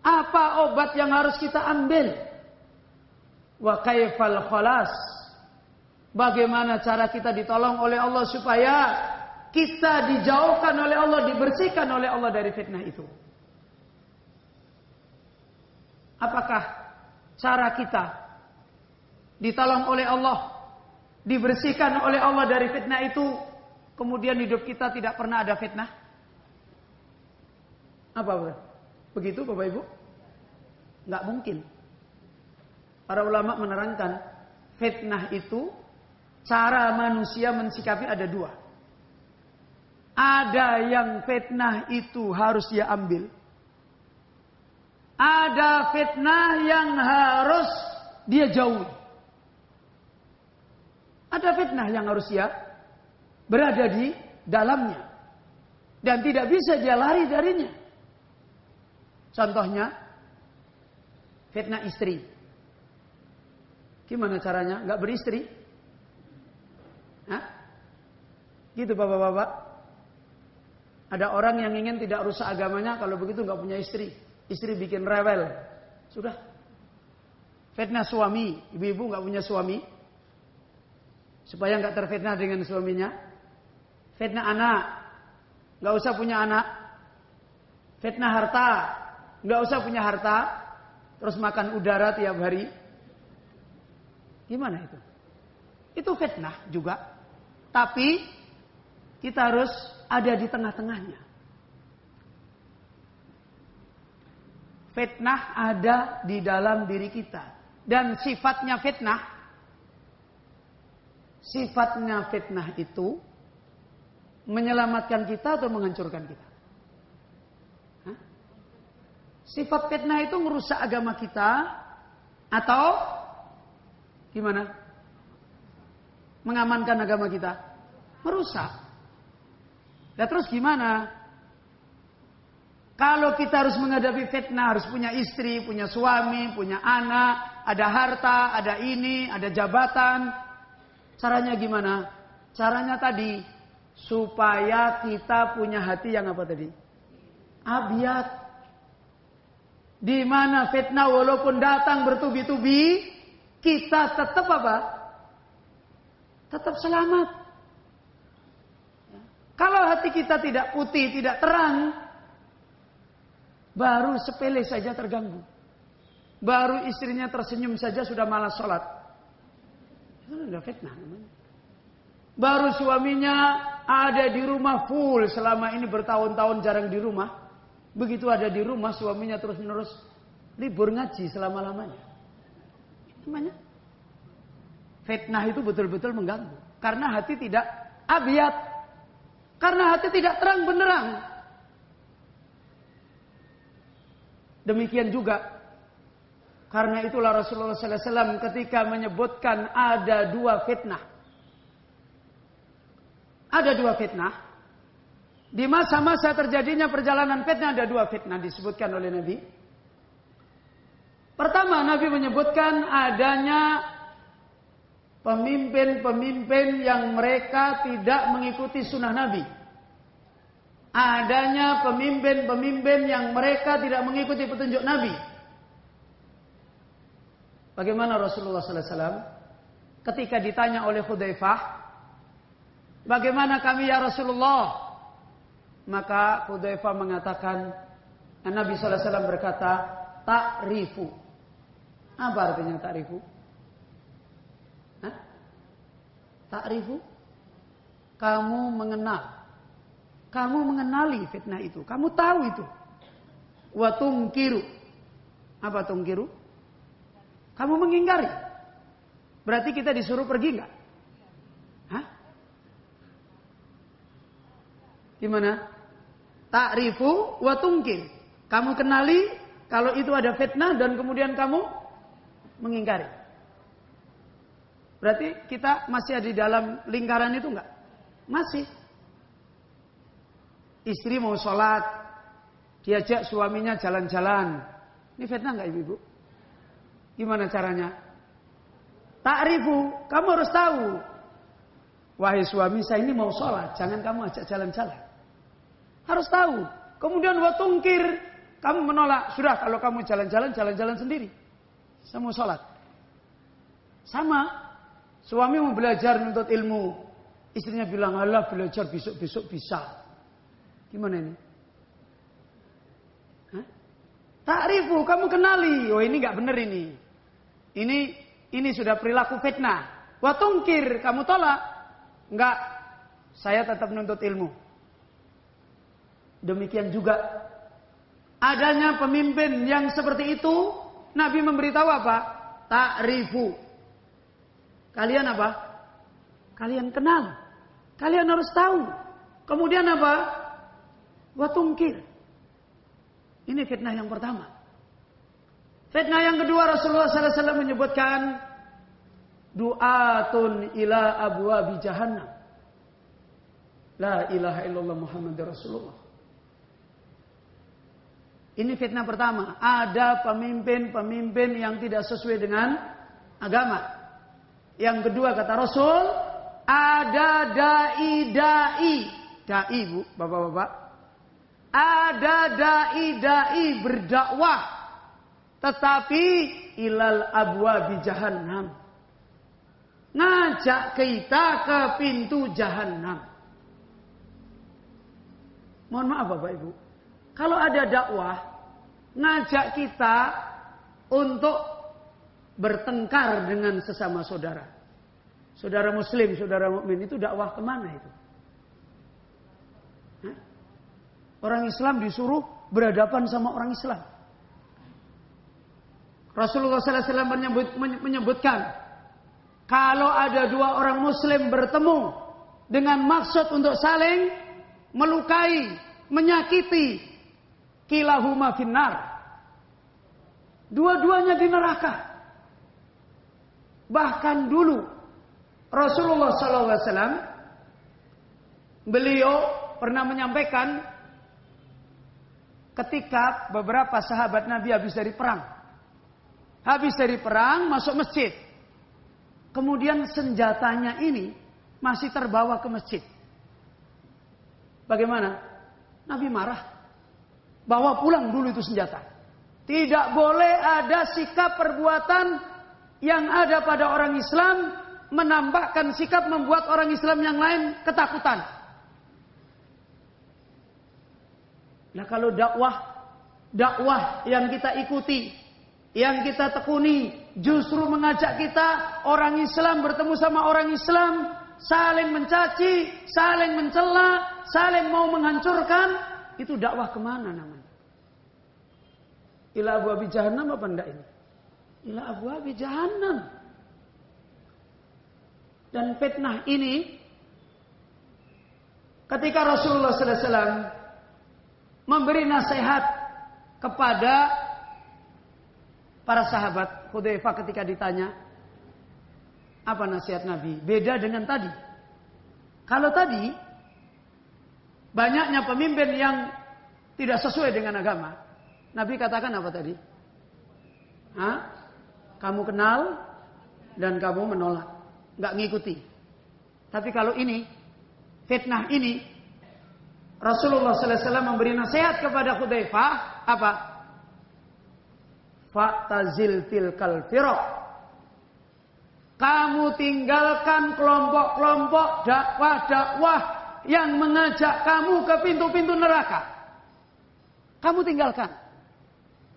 Apa obat yang harus kita ambil? Wa kaifal khalas. Bagaimana cara kita ditolong oleh Allah supaya kita dijauhkan oleh Allah, dibersihkan oleh Allah dari fitnah itu? Apakah cara kita ditolong oleh Allah, dibersihkan oleh Allah dari fitnah itu, kemudian hidup kita tidak pernah ada fitnah? Apa begitu Bapak Ibu? Nggak mungkin. Para ulama menerangkan fitnah itu cara manusia mensikapi ada dua. Ada yang fitnah itu harus dia ambil. Ada fitnah yang harus dia jauhi. Ada fitnah yang harus dia berada di dalamnya. Dan tidak bisa dia lari darinya. Contohnya, fitnah istri. Gimana caranya? Nggak beristri? Hah? Gitu bapak-bapak. Ada orang yang ingin tidak rusak agamanya, kalau begitu nggak punya istri. Istri bikin rewel. Sudah. Fitnah suami. Ibu-ibu nggak punya suami. Supaya nggak terfitnah dengan suaminya. Fitnah anak. Nggak usah punya anak. Fitnah harta. Nggak usah punya harta. Terus makan udara tiap hari. Gimana itu? Itu fitnah juga. Tapi kita harus ada di tengah-tengahnya. Fitnah ada di dalam diri kita. Dan sifatnya fitnah itu menyelamatkan kita atau menghancurkan kita? Hah? Sifat fitnah itu merusak agama kita atau gimana? Mengamankan agama kita? Merusak. Nah terus gimana? Kalau kita harus menghadapi fitnah, harus punya istri, punya suami, punya anak, ada harta, ada ini, ada jabatan. Caranya gimana? Caranya tadi, supaya kita punya hati yang apa tadi? Abiat. Di mana fitnah walaupun datang bertubi-tubi, kita tetap apa? Tetap selamat. Kalau hati kita tidak putih, tidak terang, baru sepele saja terganggu. Baru istrinya tersenyum saja sudah malas sholat. Itu udah fitnah namanya. Baru suaminya ada di rumah full selama ini bertahun-tahun jarang di rumah. Begitu ada di rumah suaminya terus-menerus libur ngaji selama-lamanya. Namanya fitnah itu betul-betul mengganggu. Karena hati tidak abiat. Karena hati tidak terang benderang. Demikian juga. Karena itulah Rasulullah SAW ketika menyebutkan ada dua fitnah. Ada dua fitnah. Di masa-masa terjadinya perjalanan fitnah ada dua fitnah disebutkan oleh Nabi. Pertama Nabi menyebutkan adanya pemimpin-pemimpin yang mereka tidak mengikuti sunnah Nabi. Adanya pemimpin-pemimpin yang mereka tidak mengikuti petunjuk Nabi. Bagaimana Rasulullah SAW ketika ditanya oleh Hudzaifah, bagaimana kami ya Rasulullah? Maka Hudzaifah mengatakan, Nabi SAW berkata, ta'rifu. Apa artinya ta'rifu? Ta'rifu, kamu mengenal. Kamu mengenali fitnah itu. Kamu tahu itu. Wa tungkiru. Apa tungkiru? Kamu mengingkari. Berarti kita disuruh pergi nggak? Hah? Gimana? Ta'rifu wa tungkir. Kamu kenali kalau itu ada fitnah dan kemudian kamu mengingkari. Berarti kita masih ada di dalam lingkaran itu enggak? Masih. Istri mau sholat, diajak suaminya jalan-jalan. Ini fitnah enggak ibu-ibu? Gimana caranya? Ta'rifu, kamu harus tahu. Wahai suami, saya ini mau sholat, jangan kamu ajak jalan-jalan. Harus tahu. Kemudian watungkir, kamu menolak. Sudah, kalau kamu jalan-jalan, jalan-jalan sendiri. Saya mau sholat. Sama. Suami mau belajar menuntut ilmu. Istrinya bilang, alah belajar besok-besok bisa. Gimana ini? Hah? Ta'rifu, kamu kenali. Oh ini gak benar ini. Ini sudah perilaku fitnah. Watungkir, kamu tolak. Enggak, saya tetap menuntut ilmu. Demikian juga adanya pemimpin yang seperti itu, Nabi memberitahu apa? Ta'rifu. Kalian apa? Kalian kenal. Kalian harus tahu. Kemudian apa? Watungkir. Ini fitnah yang pertama. Fitnah yang kedua, Rasulullah SAW menyebutkan du'atun ila abwabi jahannam. La ilaha illallah Muhammadur Rasulullah. Ini fitnah pertama. Ada pemimpin-pemimpin yang tidak sesuai dengan agama. Yang kedua kata Rasul, ada dai-dai. Dai bu, bapak-bapak. Ada dai-dai berdakwah. Tetapi ilal abwabi jahannam. Ngajak kita ke pintu jahannam. Mohon maaf bapak ibu. Kalau ada dakwah, ngajak kita untuk bertengkar dengan sesama saudara. Saudara muslim, saudara mukmin itu dakwah kemana itu? Hah? Orang Islam disuruh berhadapan sama orang Islam. Rasulullah SAW menyebutkan, kalau ada dua orang muslim bertemu dengan maksud untuk saling melukai, menyakiti, kilahuma finnar. Dua-duanya di neraka. Bahkan dulu Rasulullah SAW beliau pernah menyampaikan ketika beberapa sahabat Nabi habis dari perang. Habis dari perang masuk masjid. Kemudian senjatanya ini masih terbawa ke masjid. Bagaimana? Nabi marah. Bawa pulang dulu itu senjata. Tidak boleh ada sikap perbuatan yang ada pada orang Islam menambahkan sikap membuat orang Islam yang lain ketakutan. Nah kalau dakwah yang kita ikuti, yang kita tekuni, justru mengajak kita orang Islam bertemu sama orang Islam, saling mencaci, saling mencela, saling mau menghancurkan, itu dakwah kemana namanya? Ila abwabi jahannam apa enggak ini? Ila abwabi jahannam. Dan fitnah ini ketika Rasulullah SAW memberi nasihat kepada para sahabat, Hudzaifah ketika ditanya apa nasihat Nabi, beda dengan tadi. Kalau tadi banyaknya pemimpin yang tidak sesuai dengan agama, Nabi katakan apa tadi? Hah? Kamu kenal dan kamu menolak, nggak ngikuti. Tapi kalau ini fitnah ini, Rasulullah SAW memberi nasihat kepada Hudzaifah apa? Fa'tazil tilkal firaq. Kamu tinggalkan kelompok-kelompok dakwah-dakwah yang mengajak kamu ke pintu-pintu neraka. Kamu tinggalkan.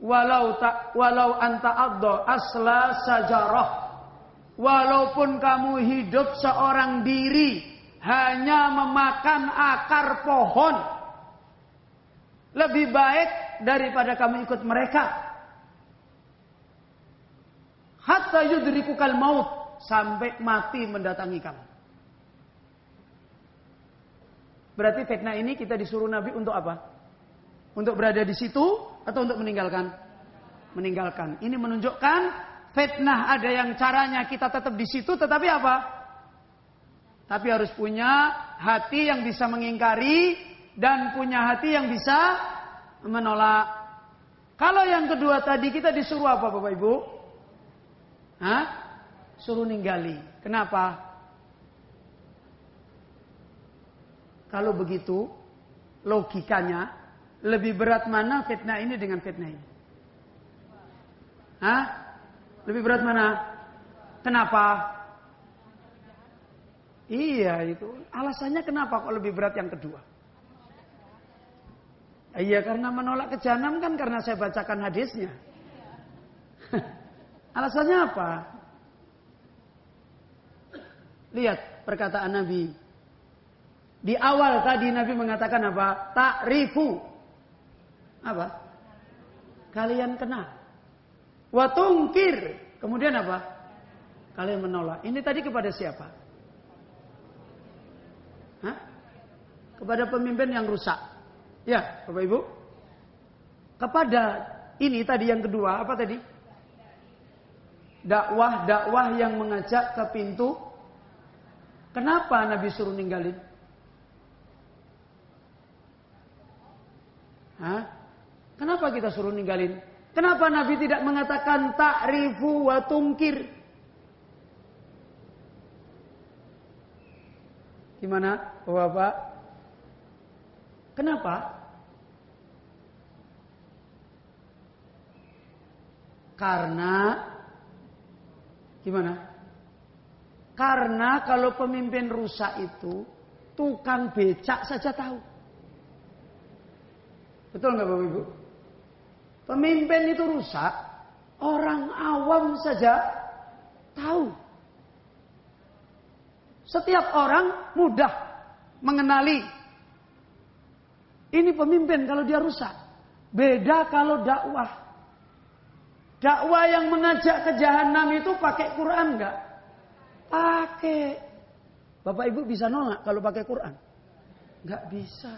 Walau anta addo asla sajarah. Walaupun kamu hidup seorang diri hanya memakan akar pohon, lebih baik daripada kamu ikut mereka. Hatta yudrikukal maut, sampai mati mendatangi kamu. Berarti fitnah ini kita disuruh Nabi untuk apa? Untuk berada di situ atau untuk meninggalkan? Meninggalkan. Ini menunjukkan fitnah ada yang caranya kita tetap di situ, tetapi apa? Tapi harus punya hati yang bisa mengingkari dan punya hati yang bisa menolak. Kalau yang kedua tadi kita disuruh apa Bapak Ibu? Hah? Suruh ninggali. Kenapa? Kalau begitu, logikanya lebih berat mana fitnah ini dengan fitnah ini? Hah? Lebih berat mana? Kenapa? Iya itu. Alasannya kenapa kok lebih berat yang kedua? Iya karena menolak ke jahanam kan karena saya bacakan hadisnya. Alasannya apa? Lihat perkataan Nabi. Di awal tadi Nabi mengatakan apa? Ta'rifu. Apa? Kalian kenal. Wa tungkir. Kemudian apa? Kalian menolak. Ini tadi kepada siapa? Hah? Kepada pemimpin yang rusak. Ya, Bapak Ibu. Kepada ini tadi yang kedua, apa tadi? Dakwah yang mengajak ke pintu. Kenapa Nabi suruh ninggalin? Hah? Kenapa kita suruh ninggalin? Kenapa Nabi tidak mengatakan ta'rifu wa tungkir? Gimana, Bapak? Kenapa? Karena gimana? Karena kalau pemimpin rusak itu tukang becak saja tahu. Betul nggak Bapak Ibu? Pemimpin itu rusak, orang awam saja tahu. Setiap orang mudah mengenali. Ini pemimpin kalau dia rusak. Beda kalau dakwah. Dakwah yang mengajak ke jahanam itu pakai Quran nggak? Pakai. Bapak Ibu bisa nolak kalau pakai Quran? Nggak bisa.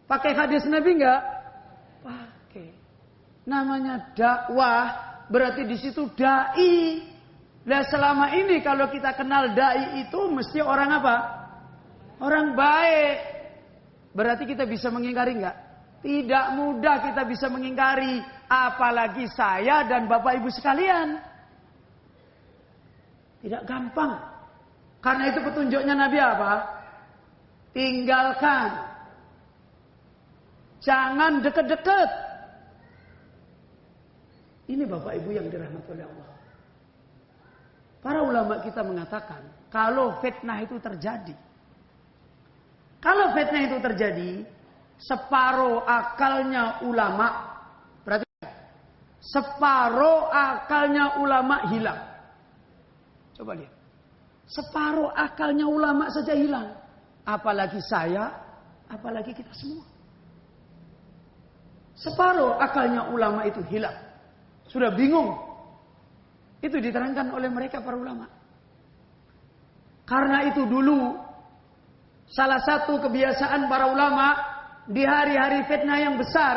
Pakai hadis Nabi enggak? Pakai. Namanya dakwah, berarti di situ dai. Nah, selama ini kalau kita kenal dai itu mesti orang apa? Orang baik. Berarti kita bisa mengingkari enggak? Tidak mudah kita bisa mengingkari, apalagi saya dan Bapak Ibu sekalian. Tidak gampang. Karena itu petunjuknya Nabi apa? Tinggalkan. Jangan deket-deket. Ini Bapak Ibu yang dirahmati oleh Allah. Para ulama kita mengatakan, kalau fitnah itu terjadi. Kalau fitnah itu terjadi, separuh akalnya ulama. Berarti separuh akalnya ulama hilang. Coba lihat. Separuh akalnya ulama saja hilang. Apalagi saya, apalagi kita semua. Separuh akalnya ulama itu hilang. Sudah bingung. Itu diterangkan oleh mereka para ulama. Karena itu dulu salah satu kebiasaan para ulama di hari-hari fitnah yang besar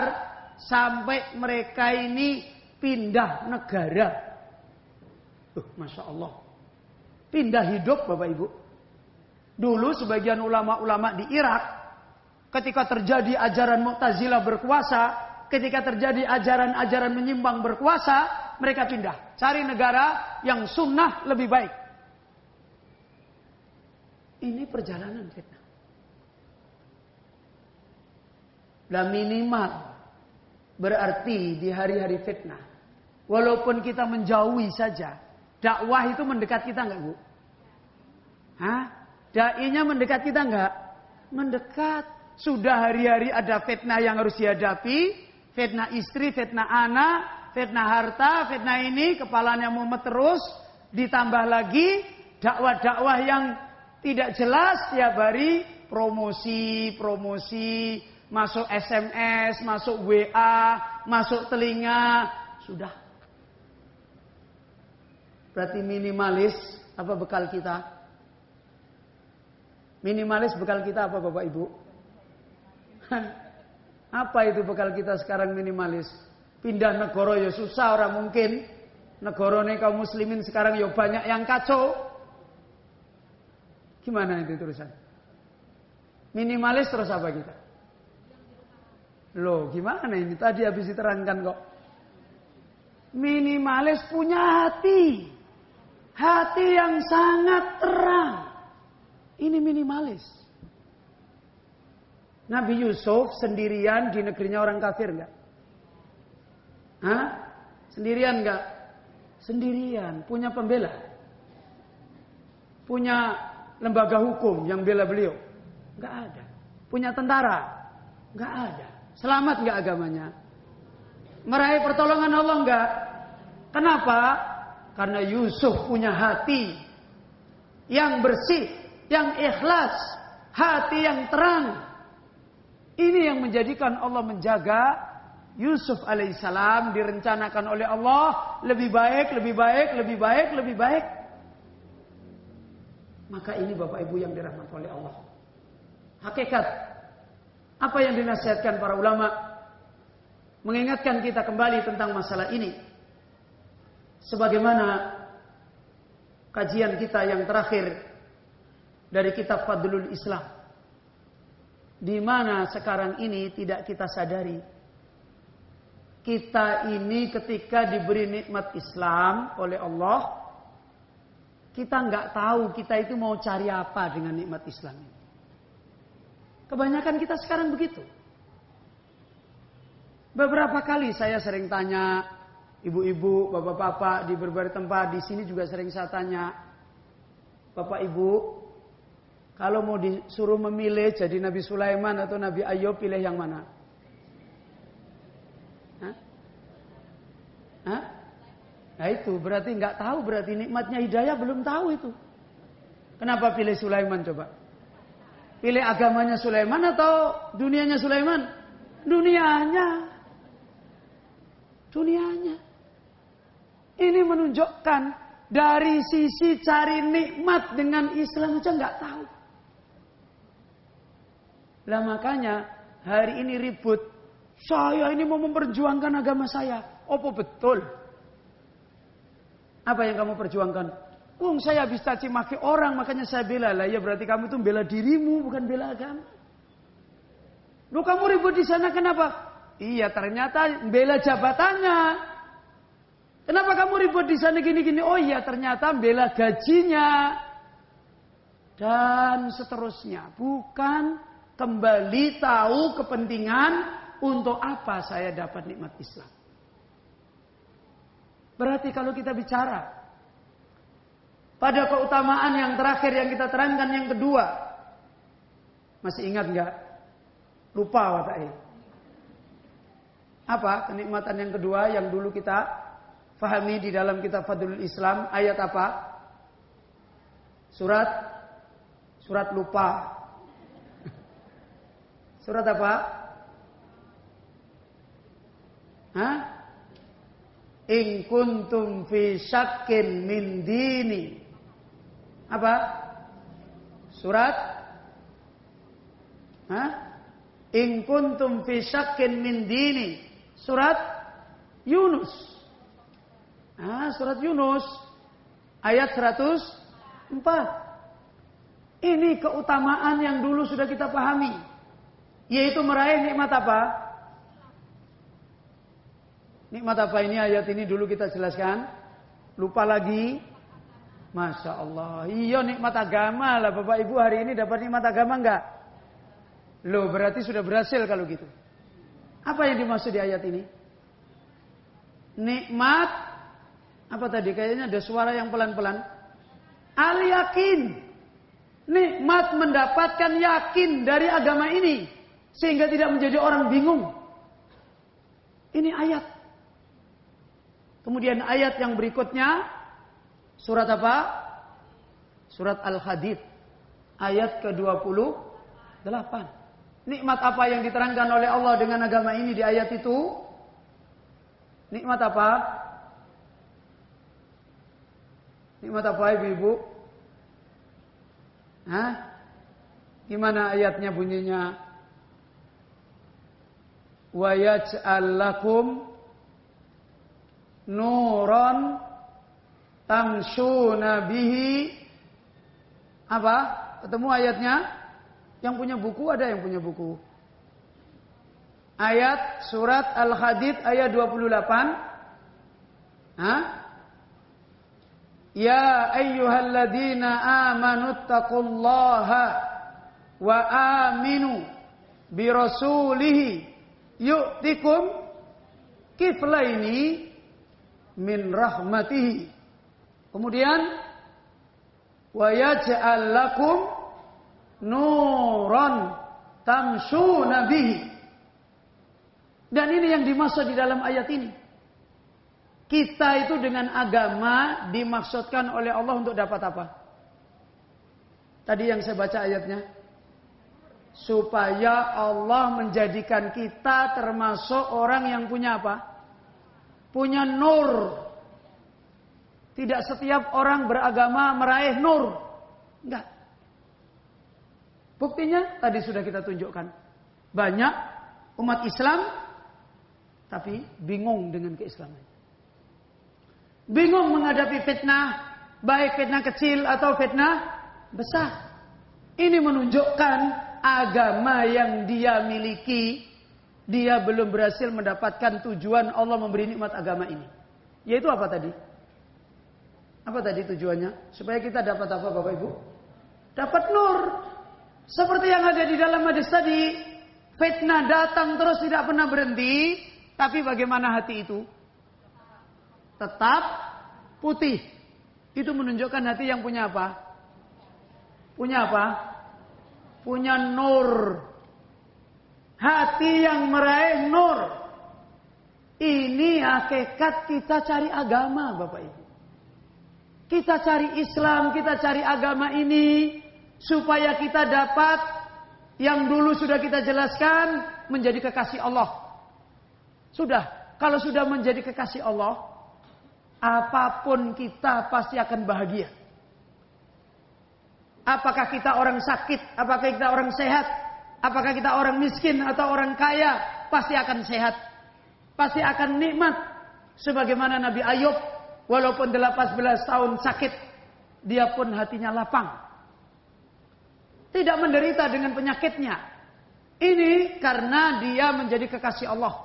sampai mereka ini pindah negara. Masya Allah. Pindah hidup Bapak Ibu. Dulu sebagian ulama-ulama di Irak ketika terjadi ajaran Mu'tazilah berkuasa, ketika terjadi ajaran-ajaran menyimpang berkuasa, mereka pindah. Cari negara yang sunnah lebih baik. Ini perjalanan fitnah. Dan minimal berarti di hari-hari fitnah, walaupun kita menjauhi saja, dakwah itu mendekat kita enggak, Bu? Hah? Dai-nya mendekat kita enggak? Mendekat. Sudah hari-hari ada fitnah yang harus dihadapi. Fitnah istri, fitnah anak, fitnah harta, fitnah ini, kepalanya mumet terus. Ditambah lagi dakwah-dakwah yang tidak jelas tiap hari. Promosi, masuk SMS, masuk WA, masuk telinga. Sudah. Berarti minimalis apa bekal kita? Minimalis bekal kita apa Bapak Ibu? Apa itu bekal kita sekarang minimalis? Pindah negara ya susah, orang mungkin. Negarane kaum muslimin sekarang ya banyak yang kacau. Gimana itu terusan? Minimalis terus apa kita? Loh, gimana ini? Tadi habis diterangkan kok. Minimalis punya hati. Hati yang sangat terang. Ini minimalis. Nabi Yusuf sendirian di negerinya orang kafir enggak? Hah? Sendirian enggak? Sendirian. Punya pembela. Punya lembaga hukum yang bela beliau? Enggak ada. Punya tentara? Enggak ada. Selamat enggak agamanya? Meraih pertolongan Allah enggak? Kenapa? Karena Yusuf punya hati yang bersih, yang ikhlas, hati yang terang. Ini yang menjadikan Allah menjaga Yusuf alaihissalam direncanakan oleh Allah lebih baik, lebih baik, lebih baik, lebih baik. Maka ini Bapak Ibu yang dirahmati oleh Allah. Hakikat apa yang dinasihatkan para ulama mengingatkan kita kembali tentang masalah ini. Sebagaimana kajian kita yang terakhir dari kitab Fadlul Islam, di mana sekarang ini tidak kita sadari, kita ini ketika diberi nikmat Islam oleh Allah, kita nggak tahu kita itu mau cari apa dengan nikmat Islam ini. Kebanyakan kita sekarang begitu. Beberapa kali saya sering tanya ibu-ibu, bapak-bapak di berbagai tempat, di sini juga sering saya tanya, Bapak Ibu, kalau mau disuruh memilih jadi Nabi Sulaiman atau Nabi Ayub, pilih yang mana? Hah? Hah? Nah itu berarti nggak tahu, berarti nikmatnya hidayah belum tahu itu. Kenapa pilih Sulaiman coba? Pilih agamanya Sulaiman atau dunianya Sulaiman? Dunianya. Dunianya. Ini menunjukkan dari sisi cari nikmat dengan Islam aja nggak tahu. Lah makanya hari ini ribut. Saya ini mau memperjuangkan agama saya. Apa betul? Apa yang kamu perjuangkan? Saya habis caci maki orang, makanya saya bela. Lah ya berarti kamu tuh bela dirimu, bukan bela agama. Loh kamu ribut di sana kenapa? Iya ternyata bela jabatannya. Kenapa kamu ribut di sana gini-gini? Oh iya ternyata bela gajinya. Dan seterusnya. Bukan kembali tahu kepentingan untuk apa saya dapat nikmat Islam. Berarti kalau kita bicara pada keutamaan yang terakhir yang kita terangkan yang kedua. Masih ingat enggak? Lupa watai. Apa kenikmatan yang kedua yang dulu kita fahami di dalam kitab Fadlul Islam? Ayat apa? Surat lupa. Surat apa? Hah? In kuntum fi syakkin min dini. Apa? Surat? Hah? In kuntum fi syakkin min dini. Surat Yunus. Surat Yunus ayat 104. Ini keutamaan yang dulu sudah kita pahami, yaitu meraih nikmat apa? Nikmat apa ini? Ayat ini dulu kita jelaskan. Lupa lagi. Masya Allah. Iya nikmat agama lah Bapak Ibu, hari ini dapat nikmat agama enggak? Loh berarti sudah berhasil kalau gitu. Apa yang dimaksud di ayat ini? Nikmat apa tadi? Kayaknya ada suara yang pelan-pelan. Al-yakin. Nikmat mendapatkan yakin dari agama ini sehingga tidak menjadi orang bingung. Ini ayat. Kemudian ayat yang berikutnya surat apa? Surat Al-Hadid ayat ke-28. Nikmat apa yang diterangkan oleh Allah dengan agama ini di ayat itu? Nikmat apa? Nikmat apa ibu-ibu? Hah? Gimana ayatnya bunyinya? Wa yaj'al lakum nuran tamshuna bihi. Apa? Ketemu ayatnya? Yang punya buku ada yang punya buku? Ayat surat Al-Hadid ayat 28. Hah? Ya ayyuhalladzina amanuttaqullaha wa aminu bi rasulihi yu'tikum kiflaini min rahmatihi. Kemudian wa yaj'al lakum nuran tamshuna bihi. Dan ini yang dimaksud di dalam ayat ini. Kita itu dengan agama dimaksudkan oleh Allah untuk dapat apa? Tadi yang saya baca ayatnya. Supaya Allah menjadikan kita termasuk orang yang punya apa? Punya nur. Tidak setiap orang beragama meraih nur. Enggak. Buktinya tadi sudah kita tunjukkan. Banyak umat Islam tapi bingung dengan keislaman. Bingung menghadapi fitnah, baik fitnah kecil atau fitnah besar. Ini menunjukkan agama yang dia miliki, dia belum berhasil mendapatkan tujuan Allah memberi nikmat agama ini. Yaitu apa tadi? Apa tadi tujuannya? Supaya kita dapat apa Bapak Ibu? Dapat nur. Seperti yang ada di dalam hadis tadi, fitnah datang terus tidak pernah berhenti, tapi bagaimana hati itu? Tetap putih. Itu menunjukkan hati yang punya apa? Punya apa? Punya nur. Hati yang meraih nur. Ini hakikat kita cari agama Bapak Ibu. Kita cari Islam, kita cari agama ini supaya kita dapat yang dulu sudah kita jelaskan menjadi kekasih Allah. Sudah, kalau sudah menjadi kekasih Allah, apapun kita pasti akan bahagia. Apakah kita orang sakit, apakah kita orang sehat, apakah kita orang miskin atau orang kaya, pasti akan sehat. Pasti akan nikmat. Sebagaimana Nabi Ayub, walaupun 18 tahun sakit, dia pun hatinya lapang. Tidak menderita dengan penyakitnya. Ini karena dia menjadi kekasih Allah.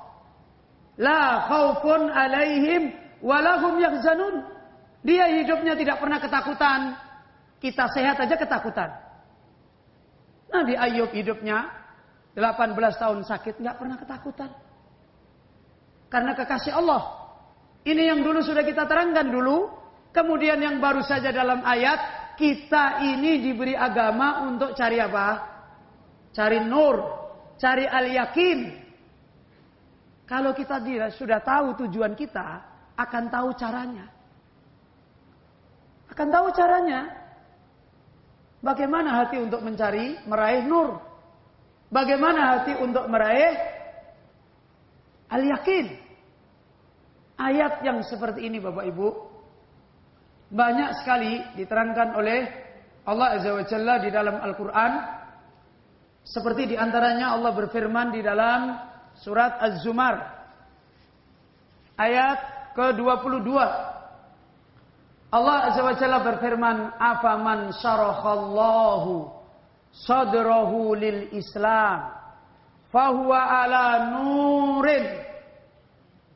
La khaufun alaihim walahum yahzanun. Dia hidupnya tidak pernah ketakutan. Kita sehat aja ketakutan. Nabi Ayub hidupnya 18 tahun sakit, nggak pernah ketakutan. Karena kekasih Allah. Ini yang dulu sudah kita terangkan dulu. Kemudian yang baru saja dalam ayat, kita ini diberi agama untuk cari apa? Cari nur, cari al-yakin. Kalau kita sudah tahu tujuan kita, akan tahu caranya. Akan tahu caranya. Bagaimana hati untuk mencari, meraih nur? Bagaimana hati untuk meraih al-yakin? Ayat yang seperti ini Bapak Ibu, banyak sekali diterangkan oleh Allah Azza wa Jalla di dalam Al-Quran. Seperti diantaranya Allah berfirman di dalam surat Az-Zumar ayat ke-22. Allah Azza wa Jalla berfirman, afaman syarakhallahu sadrahu lil Islam fahuwa ala nurin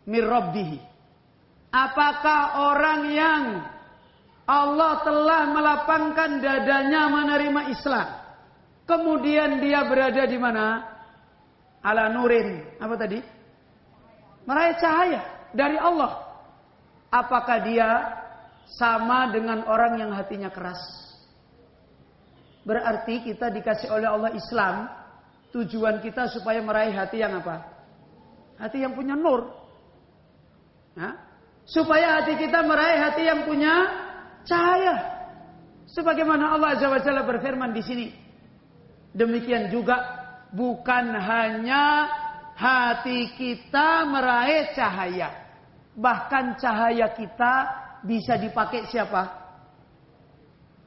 mir rabbih. Apakah orang yang Allah telah melapangkan dadanya menerima Islam, kemudian dia berada di mana? Ala nurin. Apa tadi? Meraih cahaya dari Allah. Apakah dia sama dengan orang yang hatinya keras? Berarti kita dikasih oleh Allah Islam. Tujuan kita supaya meraih hati yang apa? Hati yang punya nur. Nah, supaya hati kita meraih hati yang punya cahaya. Sebagaimana Allah Azza wa Jalla berfirman di sini. Demikian juga bukan hanya hati kita meraih cahaya. Bahkan cahaya kita bisa dipakai siapa?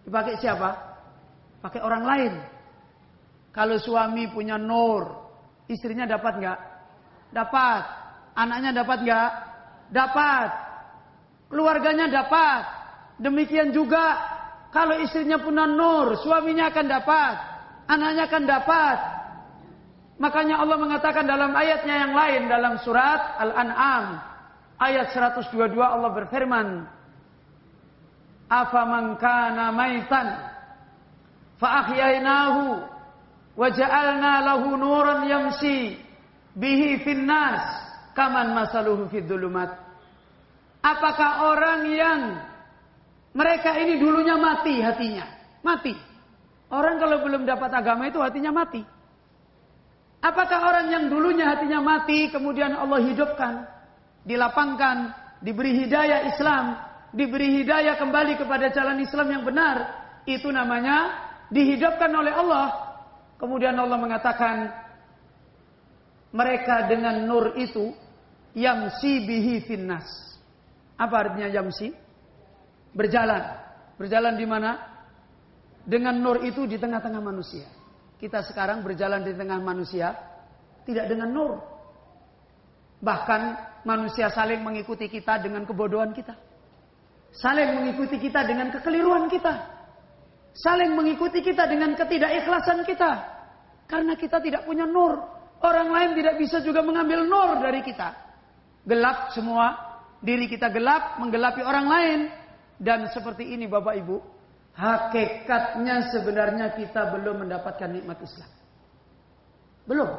Dipakai siapa? Pakai orang lain. Kalau suami punya nur, istrinya dapat nggak? Dapat. Anaknya dapat nggak? Dapat. Keluarganya dapat. Demikian juga kalau istrinya punya nur, suaminya akan dapat. Anaknya akan dapat. Makanya Allah mengatakan dalam ayatnya yang lain dalam surat Al-An'am ayat 122 Allah berfirman, "Afaman kana maitan fa ahyainahu wa ja'alna lahu nuran yamshi bihi finnas kaman masaluhu fid dhulumat." Apakah orang yang mereka ini dulunya mati hatinya? Mati. Orang kalau belum dapat agama itu hatinya mati. Apakah orang yang dulunya hatinya mati kemudian Allah hidupkan, dilapangkan, diberi hidayah Islam, diberi hidayah kembali kepada jalan Islam yang benar, itu namanya dihidupkan oleh Allah. Kemudian Allah mengatakan mereka dengan nur itu yamsi bihi finnas. Apa artinya yamsi? Berjalan. Berjalan di mana? Dengan nur itu di tengah-tengah manusia. Kita sekarang berjalan di tengah manusia tidak dengan nur. Bahkan manusia saling mengikuti kita dengan kebodohan kita. Saling mengikuti kita dengan kekeliruan kita. Saling mengikuti kita dengan ketidakikhlasan kita. Karena kita tidak punya nur. Orang lain tidak bisa juga mengambil nur dari kita. Gelap semua. Diri kita gelap, menggelapi orang lain. Dan seperti ini Bapak Ibu. Hakikatnya sebenarnya kita belum mendapatkan nikmat Islam. Belum.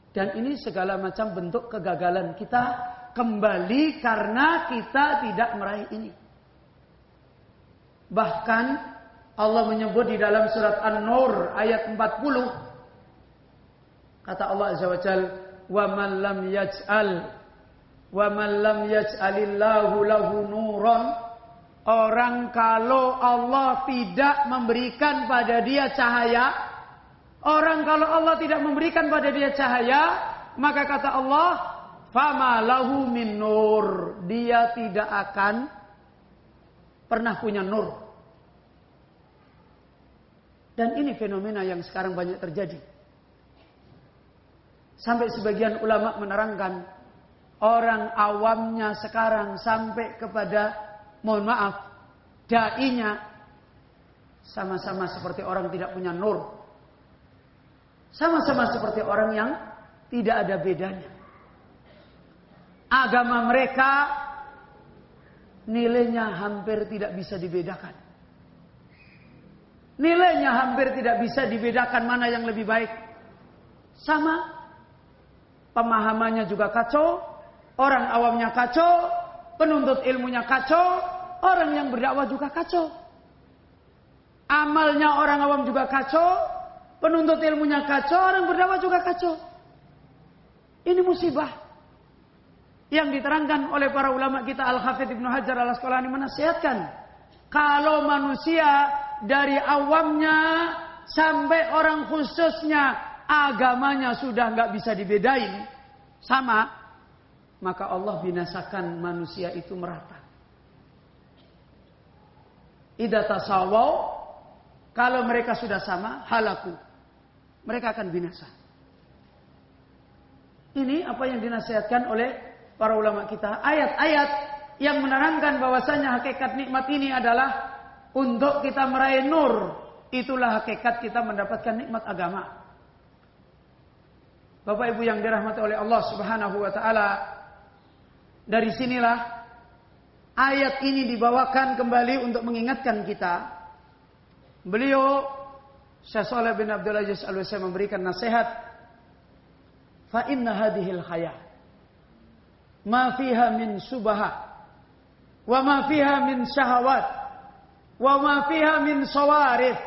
Dan ini segala macam bentuk kegagalan kita kembali karena kita tidak meraih ini. Bahkan Allah menyebut di dalam surat An-Nur ayat 40. Kata Allah Azza wa Jalla, "Wa man lam yaj'alillahu lahu nuran." Orang kalau Allah tidak memberikan pada dia cahaya, orang kalau Allah tidak memberikan pada dia cahaya, maka kata Allah, fama lahu min nur, dia tidak akan pernah punya nur. Dan ini fenomena yang sekarang banyak terjadi. Sampai sebagian ulama menerangkan, orang awamnya sekarang sampai kepada, mohon maaf, da'inya sama-sama seperti orang tidak punya nur. Sama-sama seperti orang yang tidak ada bedanya. Agama mereka nilainya hampir tidak bisa dibedakan. Nilainya hampir tidak bisa dibedakan mana yang lebih baik. Sama. Pemahamannya juga kacau. Orang awamnya kacau. Penuntut ilmunya kacau. Orang yang berdakwah juga kacau. Amalnya orang awam juga kacau. Penuntut ilmunya kacau. Orang berdakwah juga kacau. Ini musibah. Yang diterangkan oleh para ulama kita, Al-Hafidz Ibnu Hajar Al-Asqalani menasihatkan. Kalau manusia dari awamnya sampai orang khususnya agamanya sudah nggak bisa dibedain sama, maka Allah binasakan manusia itu merata. Idza tasawaw, kalau mereka sudah sama, halaku, mereka akan binasa. Ini apa yang dinasihatkan oleh para ulama kita. Ayat-ayat yang menerangkan bahwasanya hakikat nikmat ini adalah untuk kita meraih nur. Itulah hakikat kita mendapatkan nikmat agama. Bapak Ibu yang dirahmati oleh Allah Subhanahu wa taala, dari sinilah ayat ini dibawakan kembali untuk mengingatkan kita. Beliau Syekh Shalih bin Abdul Aziz Al-Utsaimin memberikan nasihat, fa inna hadhil hayah ma fiha min subha wa ma fiha min syahawat wa ma fiha min sawarif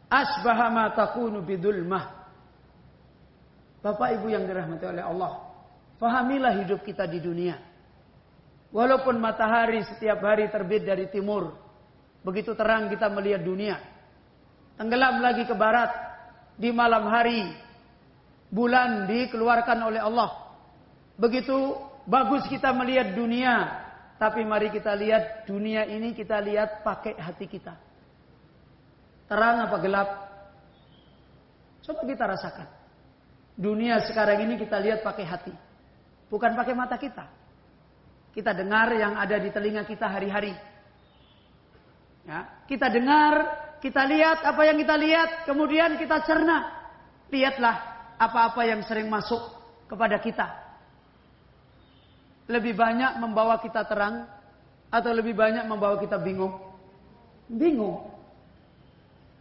asbaha ma takunu bidulmah. Bapak Ibu yang dirahmati oleh Allah, fahamilah hidup kita di dunia. Walaupun matahari setiap hari terbit dari timur, begitu terang kita melihat dunia. Tenggelam lagi ke barat, di malam hari bulan dikeluarkan oleh Allah. Begitu bagus kita melihat dunia, Tapi mari kita lihat dunia ini, kita lihat pakai hati kita. Terang apa gelap? Coba kita rasakan. Dunia sekarang ini kita lihat pakai hati. Bukan pakai mata kita. Kita dengar yang ada di telinga kita hari-hari. Ya, kita dengar, kita lihat apa yang kita lihat, kemudian kita cerna. Lihatlah apa-apa yang sering masuk kepada kita. Lebih banyak membawa kita terang atau lebih banyak membawa kita bingung? Bingung.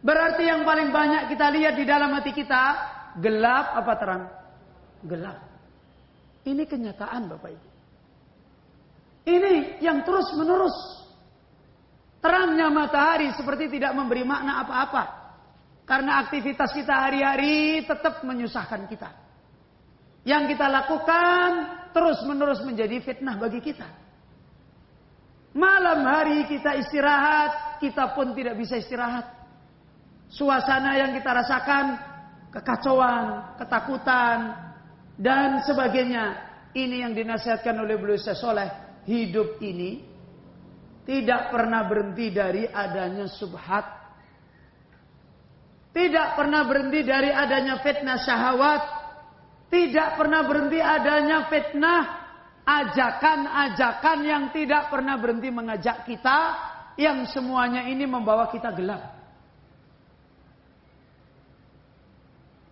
Berarti yang paling banyak kita lihat di dalam hati kita, gelap apa terang? Gelap. Ini kenyataan Bapak Ibu. Ini yang terus menerus. Terangnya matahari seperti tidak memberi makna apa-apa. Karena aktivitas kita hari-hari tetap menyusahkan kita. Yang kita lakukan terus menerus menjadi fitnah bagi kita. Malam hari kita istirahat, kita pun tidak bisa istirahat. Suasana yang kita rasakan, kekacauan, ketakutan, dan sebagainya. Ini yang dinasihatkan oleh beliau Soleh. Hidup ini tidak pernah berhenti dari adanya subhat. Tidak pernah berhenti dari adanya fitnah syahwat. Tidak pernah berhenti adanya fitnah ajakan-ajakan yang tidak pernah berhenti mengajak kita. Yang semuanya ini membawa kita gelap.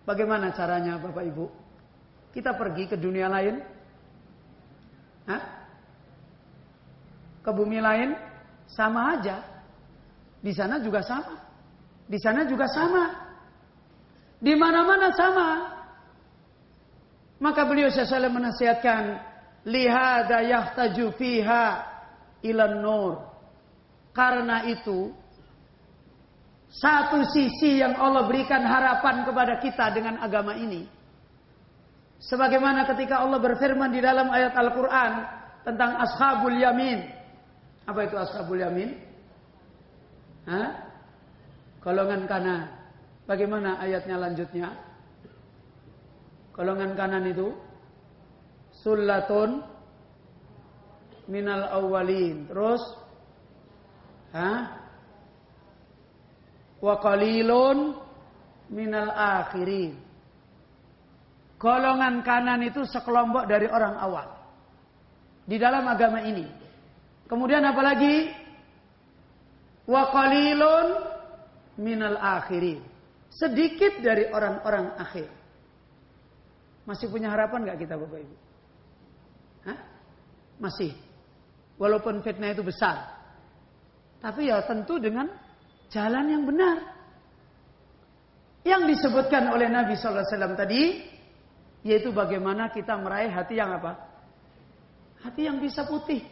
Bagaimana caranya Bapak Ibu? Kita pergi ke dunia lain? Hah? Ke bumi lain? Sama aja. Di sana juga sama. Di sana juga sama. Di mana-mana sama. Maka beliau SAW menasihatkan, lihada yahtaju fiha ilan nur. Karena itu, satu sisi yang Allah berikan harapan kepada kita dengan agama ini. Sebagaimana ketika Allah berfirman di dalam ayat Al-Quran tentang Ashabul Yamin. Apa itu Ashabul Yamin? Hah? Golongan kanan. Bagaimana ayatnya lanjutnya? Golongan kanan itu sullatun minal awwalin. Terus wa qalilun minal akhirin. Golongan kanan itu sekelompok dari orang awal di dalam agama ini. Kemudian apa lagi? Wa qalilun minal akhirin. Sedikit dari orang-orang akhir. Masih punya harapan gak kita Bapak Ibu? Hah? Masih. Walaupun fitnah itu besar. Tapi ya tentu dengan jalan yang benar. Yang disebutkan oleh Nabi SAW tadi, yaitu bagaimana kita meraih hati yang apa? Hati yang bisa putih.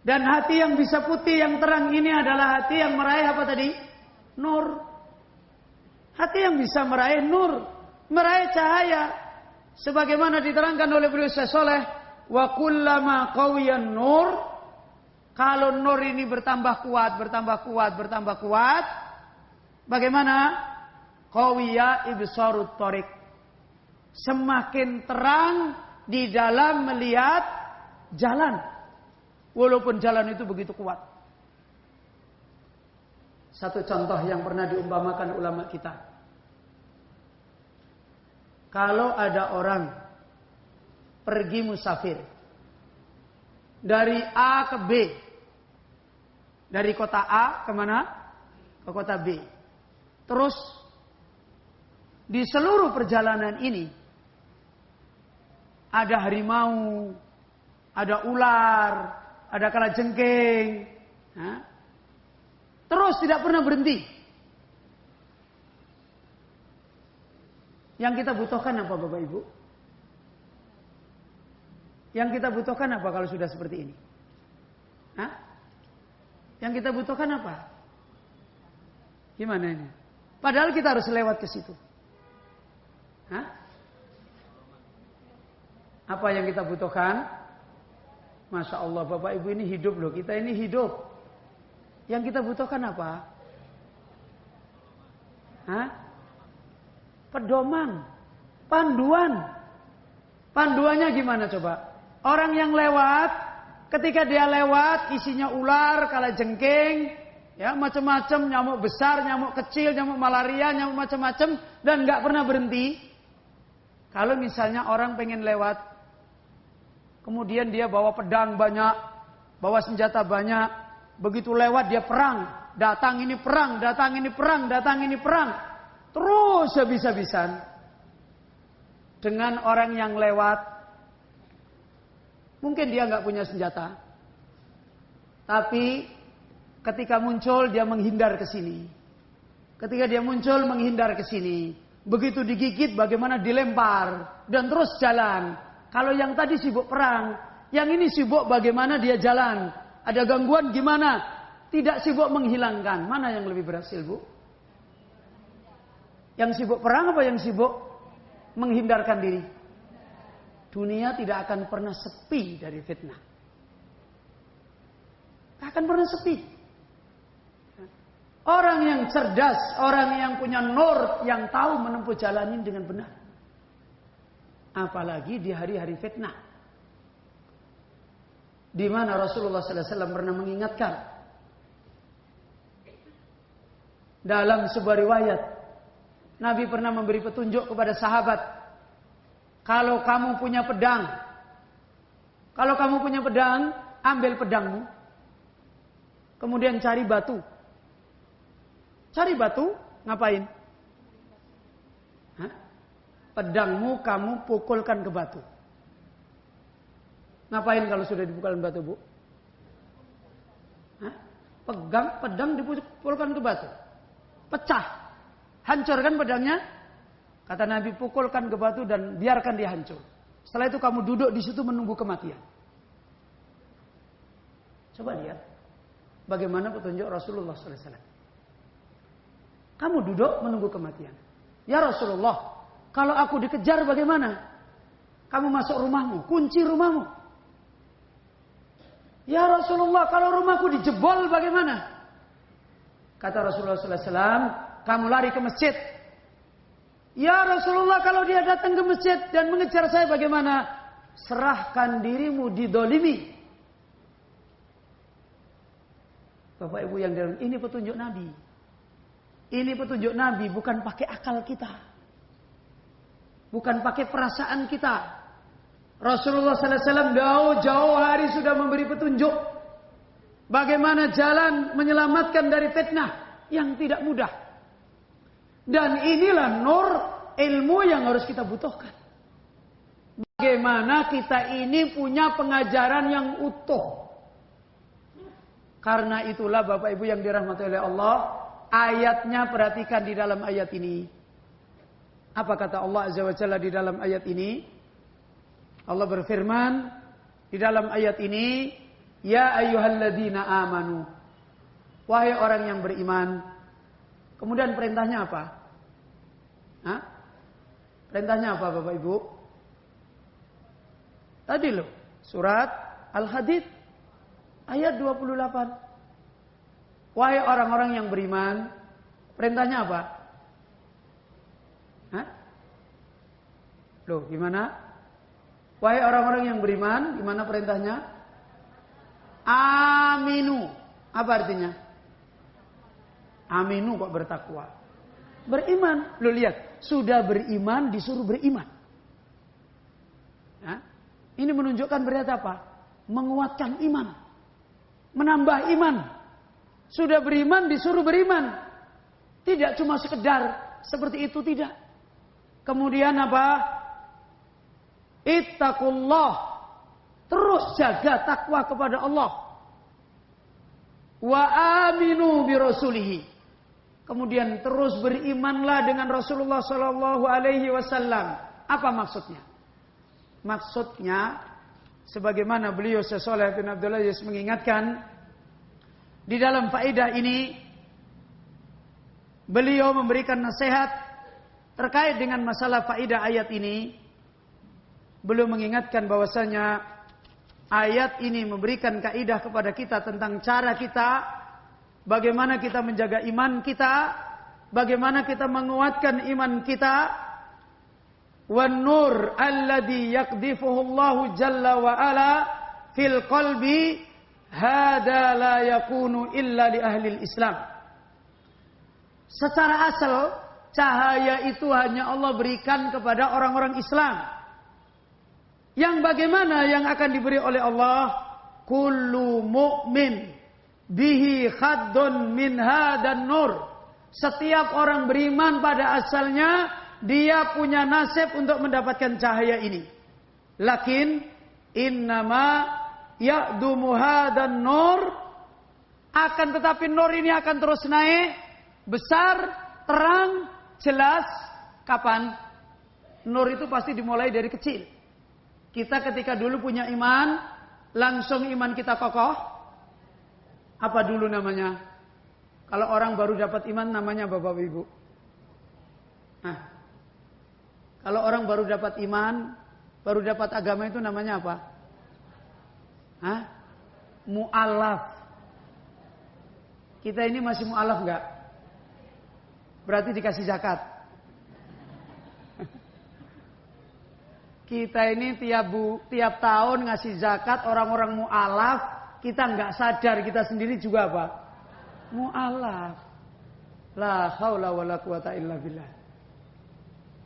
Dan hati yang bisa putih, yang terang ini adalah hati yang meraih apa tadi? Nur. Hati yang bisa meraih nur. Meraih cahaya. Sebagaimana diterangkan oleh beliau Soleh. Wa kullama qawiyan nur. Kalau nur ini bertambah kuat, bertambah kuat, bertambah kuat. Bagaimana? Qawiya ibsarut thoriq. Semakin terang di dalam melihat jalan. Walaupun jalan itu begitu kuat. Satu contoh yang pernah diumpamakan ulama kita. Kalau ada orang pergi musafir dari A ke B. Dari kota A kemana? Ke kota B. Terus di seluruh perjalanan ini ada harimau, ada ular, ada kalajengking. Terus tidak pernah berhenti. Yang kita butuhkan apa Bapak Ibu? Yang kita butuhkan apa kalau sudah seperti ini? Yang kita butuhkan apa? Gimana ini? Padahal kita harus lewat ke situ. Apa yang kita butuhkan? Masya Allah Bapak Ibu ini hidup loh. Kita ini hidup. Yang kita butuhkan apa? Pedoman. Panduan. Panduannya gimana coba? Orang yang lewat Ketika dia lewat, isinya ular, kalajengking, ya macam-macam, nyamuk besar, nyamuk kecil, nyamuk malaria, nyamuk macam-macam, dan nggak pernah berhenti. Kalau misalnya orang pengen lewat, kemudian dia bawa pedang banyak, bawa senjata banyak, begitu lewat dia perang, datang ini perang, datang ini perang, datang ini perang, terus habis-habisan dengan orang yang lewat. Mungkin dia nggak punya senjata, tapi ketika muncul dia menghindar ke sini. Ketika dia muncul menghindar ke sini. Begitu digigit bagaimana dilempar dan terus jalan. Kalau yang tadi sibuk perang, yang ini sibuk bagaimana dia jalan. Ada gangguan gimana? Tidak sibuk menghilangkan. Mana yang lebih berhasil, Bu? Yang sibuk perang apa yang sibuk menghindarkan diri? Dunia tidak akan pernah sepi dari fitnah. Tidak akan pernah sepi. Orang yang cerdas, orang yang punya nur, yang tahu menempuh jalan ini dengan benar. Apalagi di hari-hari fitnah. Di mana Rasulullah SAW pernah mengingatkan. Dalam sebuah riwayat, Nabi pernah memberi petunjuk kepada sahabat. Kalau kamu punya pedang, ambil pedangmu. Kemudian cari batu. Cari batu, ngapain? Hah? Pedangmu kamu pukulkan ke batu. Ngapain kalau sudah dipukulkan batu, Bu? Hah? Pedang dipukulkan ke batu. Pecah. Hancur kan pedangnya? Kata Nabi, pukulkan ke batu dan biarkan dia hancur. Setelah itu kamu duduk di situ menunggu kematian. Coba lihat bagaimana petunjuk Rasulullah SAW. Kamu duduk menunggu kematian. Ya Rasulullah, kalau aku dikejar bagaimana? Kamu masuk rumahmu, kunci rumahmu. Ya Rasulullah, kalau rumahku dijebol bagaimana? Kata Rasulullah SAW, kamu lari ke masjid. Ya Rasulullah, kalau dia datang ke masjid dan mengejar saya bagaimana? Serahkan dirimu didolimi. Bapak Ibu yang dalam, ini petunjuk Nabi. Ini petunjuk Nabi, bukan pakai akal kita. Bukan pakai perasaan kita. Rasulullah SAW jauh-jauh hari sudah memberi petunjuk. Bagaimana jalan menyelamatkan dari fitnah yang tidak mudah. Dan inilah nur ilmu yang harus kita butuhkan. Bagaimana kita ini punya pengajaran yang utuh. Karena itulah Bapak Ibu yang dirahmati oleh Allah, ayatnya perhatikan di dalam ayat ini. Apa kata Allah Azza wa Jalla di dalam ayat ini? Allah berfirman di dalam ayat ini, ya ayyuhalladzina amanu. Wahai orang yang beriman. Kemudian perintahnya apa? Hah? Perintahnya apa Bapak Ibu? Tadi loh, surat Al-Hadid ayat 28. Wahai orang-orang yang beriman, perintahnya apa? Hah? Loh, gimana? Wahai orang-orang yang beriman, gimana perintahnya? Aminu. Apa artinya? Aminu kok bertakwa. Beriman. Lo lihat, sudah beriman disuruh beriman. Ya? Ini menunjukkan berarti apa? Menguatkan iman. Menambah iman. Sudah beriman disuruh beriman. Tidak cuma sekedar seperti itu, tidak. Kemudian apa? Ittaqullah. Terus jaga takwa kepada Allah. Wa aminu bi rasulihi. Kemudian terus berimanlah dengan Rasulullah sallallahu alaihi wasallam. Apa maksudnya? Maksudnya sebagaimana beliau Syekh Shalih bin Abdul Aziz mengingatkan di dalam faedah ini, beliau memberikan nasihat terkait dengan masalah faedah ayat ini. Beliau mengingatkan bahwasanya ayat ini memberikan kaidah kepada kita tentang cara kita, bagaimana kita menjaga iman kita, bagaimana kita menguatkan iman kita. Wan nur alladhi yaqdhifuhu Allah jalla wa ala fil qalbi hada la yakunu illa li ahli Islam. Secara asal cahaya itu hanya Allah berikan kepada orang-orang Islam. Yang bagaimana yang akan diberi oleh Allah? Kullu mu'min bihi khaddun min hadan nur. Setiap orang beriman pada asalnya dia punya nasib untuk mendapatkan cahaya ini. Lakin innama ya'dumu hadan nur, akan tetapi nur ini akan terus naik, besar, terang, jelas. Kapan? Nur itu pasti dimulai dari kecil. Kita ketika dulu punya iman, langsung iman kita kokoh. Apa dulu namanya? Kalau orang baru dapat iman namanya Bapak Ibu. Nah, kalau orang baru dapat iman, baru dapat agama itu namanya apa? Hah? Mu'alaf. Kita ini masih mu'alaf enggak? Berarti dikasih zakat. Kita ini tiap tahun ngasih zakat, orang-orang mu'alaf. Kita enggak sadar, kita sendiri juga apa? Mu'alaf. La haula wala quwata illa billah.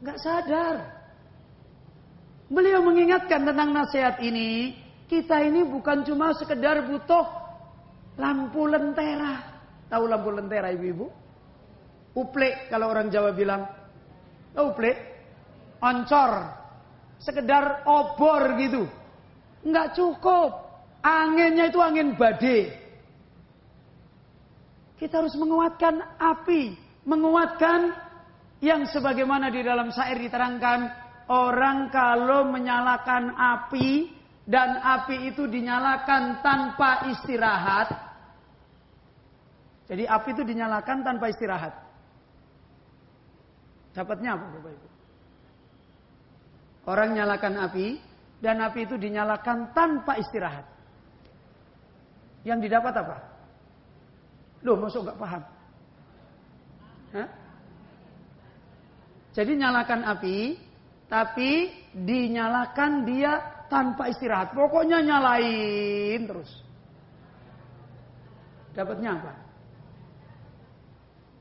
Enggak sadar. Beliau mengingatkan tentang nasihat ini. Kita ini bukan cuma sekedar butuh lampu lentera. Tahu lampu lentera ibu-ibu? Uplek kalau orang Jawa bilang. Tahu uplek? Oncor. Sekedar obor gitu. Enggak cukup. Anginnya itu angin badai. Kita harus menguatkan api. Menguatkan yang sebagaimana di dalam syair diterangkan. Orang kalau menyalakan api dan api itu dinyalakan tanpa istirahat. Jadi api itu dinyalakan tanpa istirahat. Dapatnya apa Bapak Ibu? Orang nyalakan api dan api itu dinyalakan tanpa istirahat. Yang didapat apa? Loh, masuk gak paham? Hah? Jadi nyalakan api, tapi dinyalakan dia tanpa istirahat. Pokoknya nyalain terus. Dapatnya apa?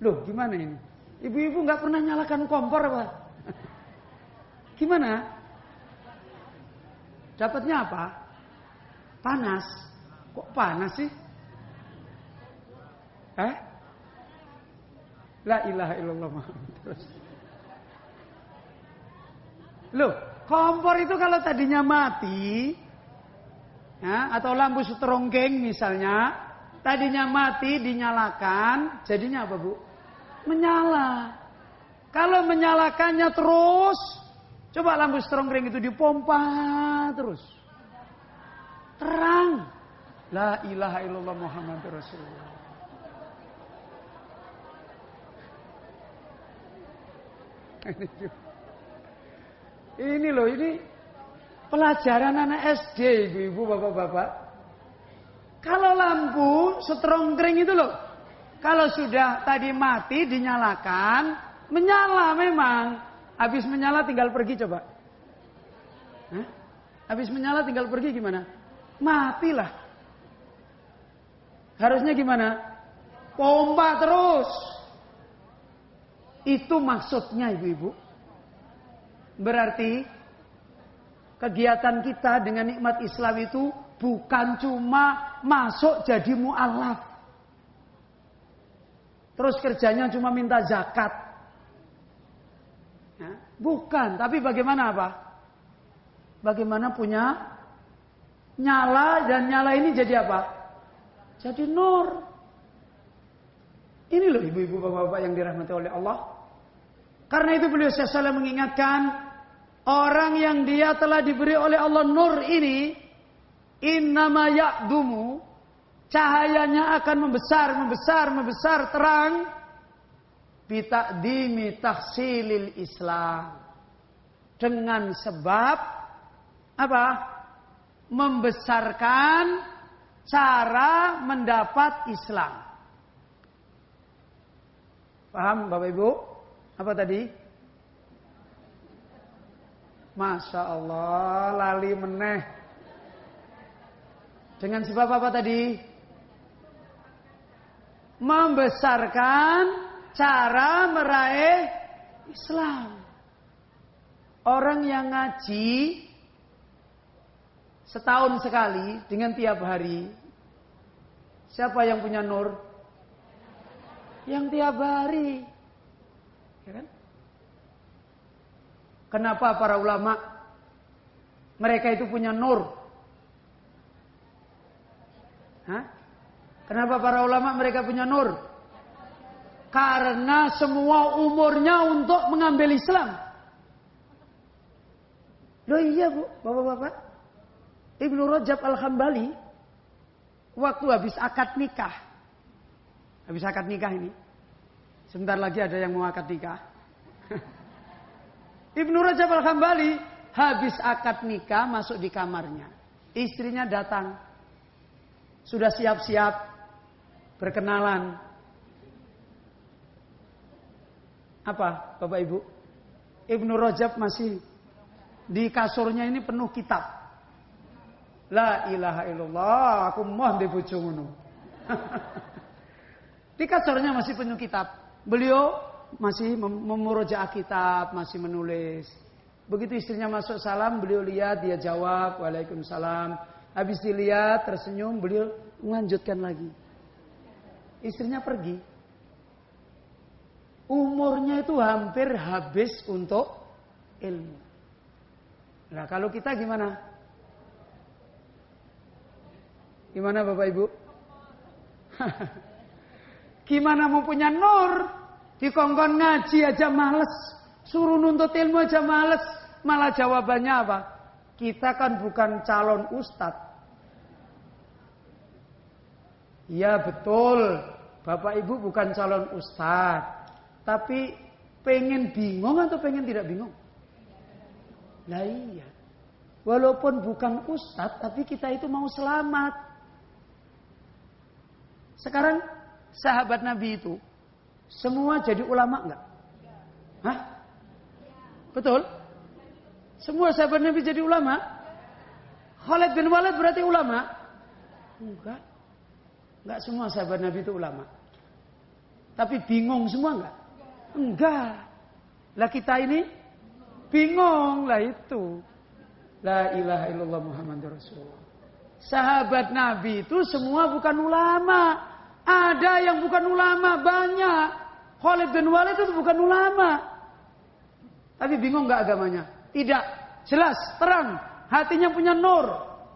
Loh, gimana ini? Ibu-ibu gak pernah nyalakan kompor apa? Gimana? Dapatnya apa? Panas. Kok panas sih? La ilaha illallah Muhammad Rasulullah. Loh, kompor itu kalau tadinya mati, ya, atau lampu setrongkeng misalnya, tadinya mati dinyalakan, jadinya apa Bu? Menyala. Kalau menyalakannya terus, coba lampu setrongkeng itu dipompa terus, terang. La ilaha illallah Muhammad Rasulullah. Ini loh, ini pelajaran anak SD, ibu-ibu, bapak-bapak. Kalau lampu setrongkring itu loh, kalau sudah tadi mati dinyalakan, menyala memang. Habis menyala tinggal pergi coba. Hah? Habis menyala tinggal pergi gimana? Matilah. Harusnya gimana? Pompa terus. Itu maksudnya ibu-ibu. Berarti kegiatan kita dengan nikmat Islam itu bukan cuma masuk jadi mu'alaf. Terus kerjanya cuma minta zakat. Ya, bukan, tapi bagaimana apa? Bagaimana punya nyala, dan nyala ini jadi apa? Jadi nur. Ini loh ibu-ibu bapak-bapak yang dirahmati oleh Allah. Karena itu beliau selalu mengingatkan, orang yang dia telah diberi oleh Allah nur ini, innama ya'dumu, cahayanya akan membesar terang, bitaqdimi tahsilil Islam. Dengan sebab apa? Membesarkan cara mendapat Islam. Paham Bapak Ibu? Apa tadi? Masya Allah, lali meneh. Dengan sebab apa tadi? Membesarkan cara meraih Islam. Orang yang ngaji setahun sekali dengan tiap hari, siapa yang punya nur? Yang tiap hari. Ya kan? Kenapa para ulama mereka itu punya nur? Hah? Kenapa para ulama mereka punya nur? Karena semua umurnya untuk mengambil Islam. Loh iya bu, bapak-bapak. Ibnu Rajab Al-Hambali waktu habis akad nikah. Habis akad nikah ini. Sebentar lagi ada yang mau akad nikah. Ibnu Rajab Al-Hambali habis akad nikah masuk di kamarnya. Istrinya datang. Sudah siap-siap berkenalan. Apa Bapak Ibu? Ibnu Rajab masih di kasurnya ini penuh kitab. La ilaha illallah, aku moh di bojo ngono. Di kasurnya masih penuh kitab. Beliau masih memurojaah kitab, masih menulis. Begitu istrinya masuk salam, beliau lihat, dia jawab, Waalaikumsalam. Habis dilihat, tersenyum, beliau melanjutkan lagi. Istrinya pergi. Umurnya itu hampir habis untuk ilmu. Nah kalau kita gimana? Gimana Bapak Ibu? Gimana mau punya nur? Dikongkon ngaji aja males. Suruh nuntut ilmu aja males. Malah jawabannya apa? Kita kan bukan calon ustadz. Ya betul. Bapak Ibu bukan calon ustadz. Tapi pengen bingung atau pengen tidak bingung? Lah iya. Walaupun bukan ustadz, tapi kita itu mau selamat. Sekarang sahabat Nabi itu semua jadi ulama enggak? Hah? Betul? Semua sahabat Nabi jadi ulama? Khalid bin Walid berarti ulama? Enggak. Enggak semua sahabat Nabi itu ulama. Tapi bingung semua enggak? Enggak. Lah kita ini bingung lah itu. La ilaha illallah Muhammadur Rasulullah. Sahabat Nabi itu semua bukan ulama. Ada yang bukan ulama banyak. Khalid bin Walid itu bukan ulama. Tapi bingung enggak agamanya? Tidak. Jelas, terang. Hatinya punya nur.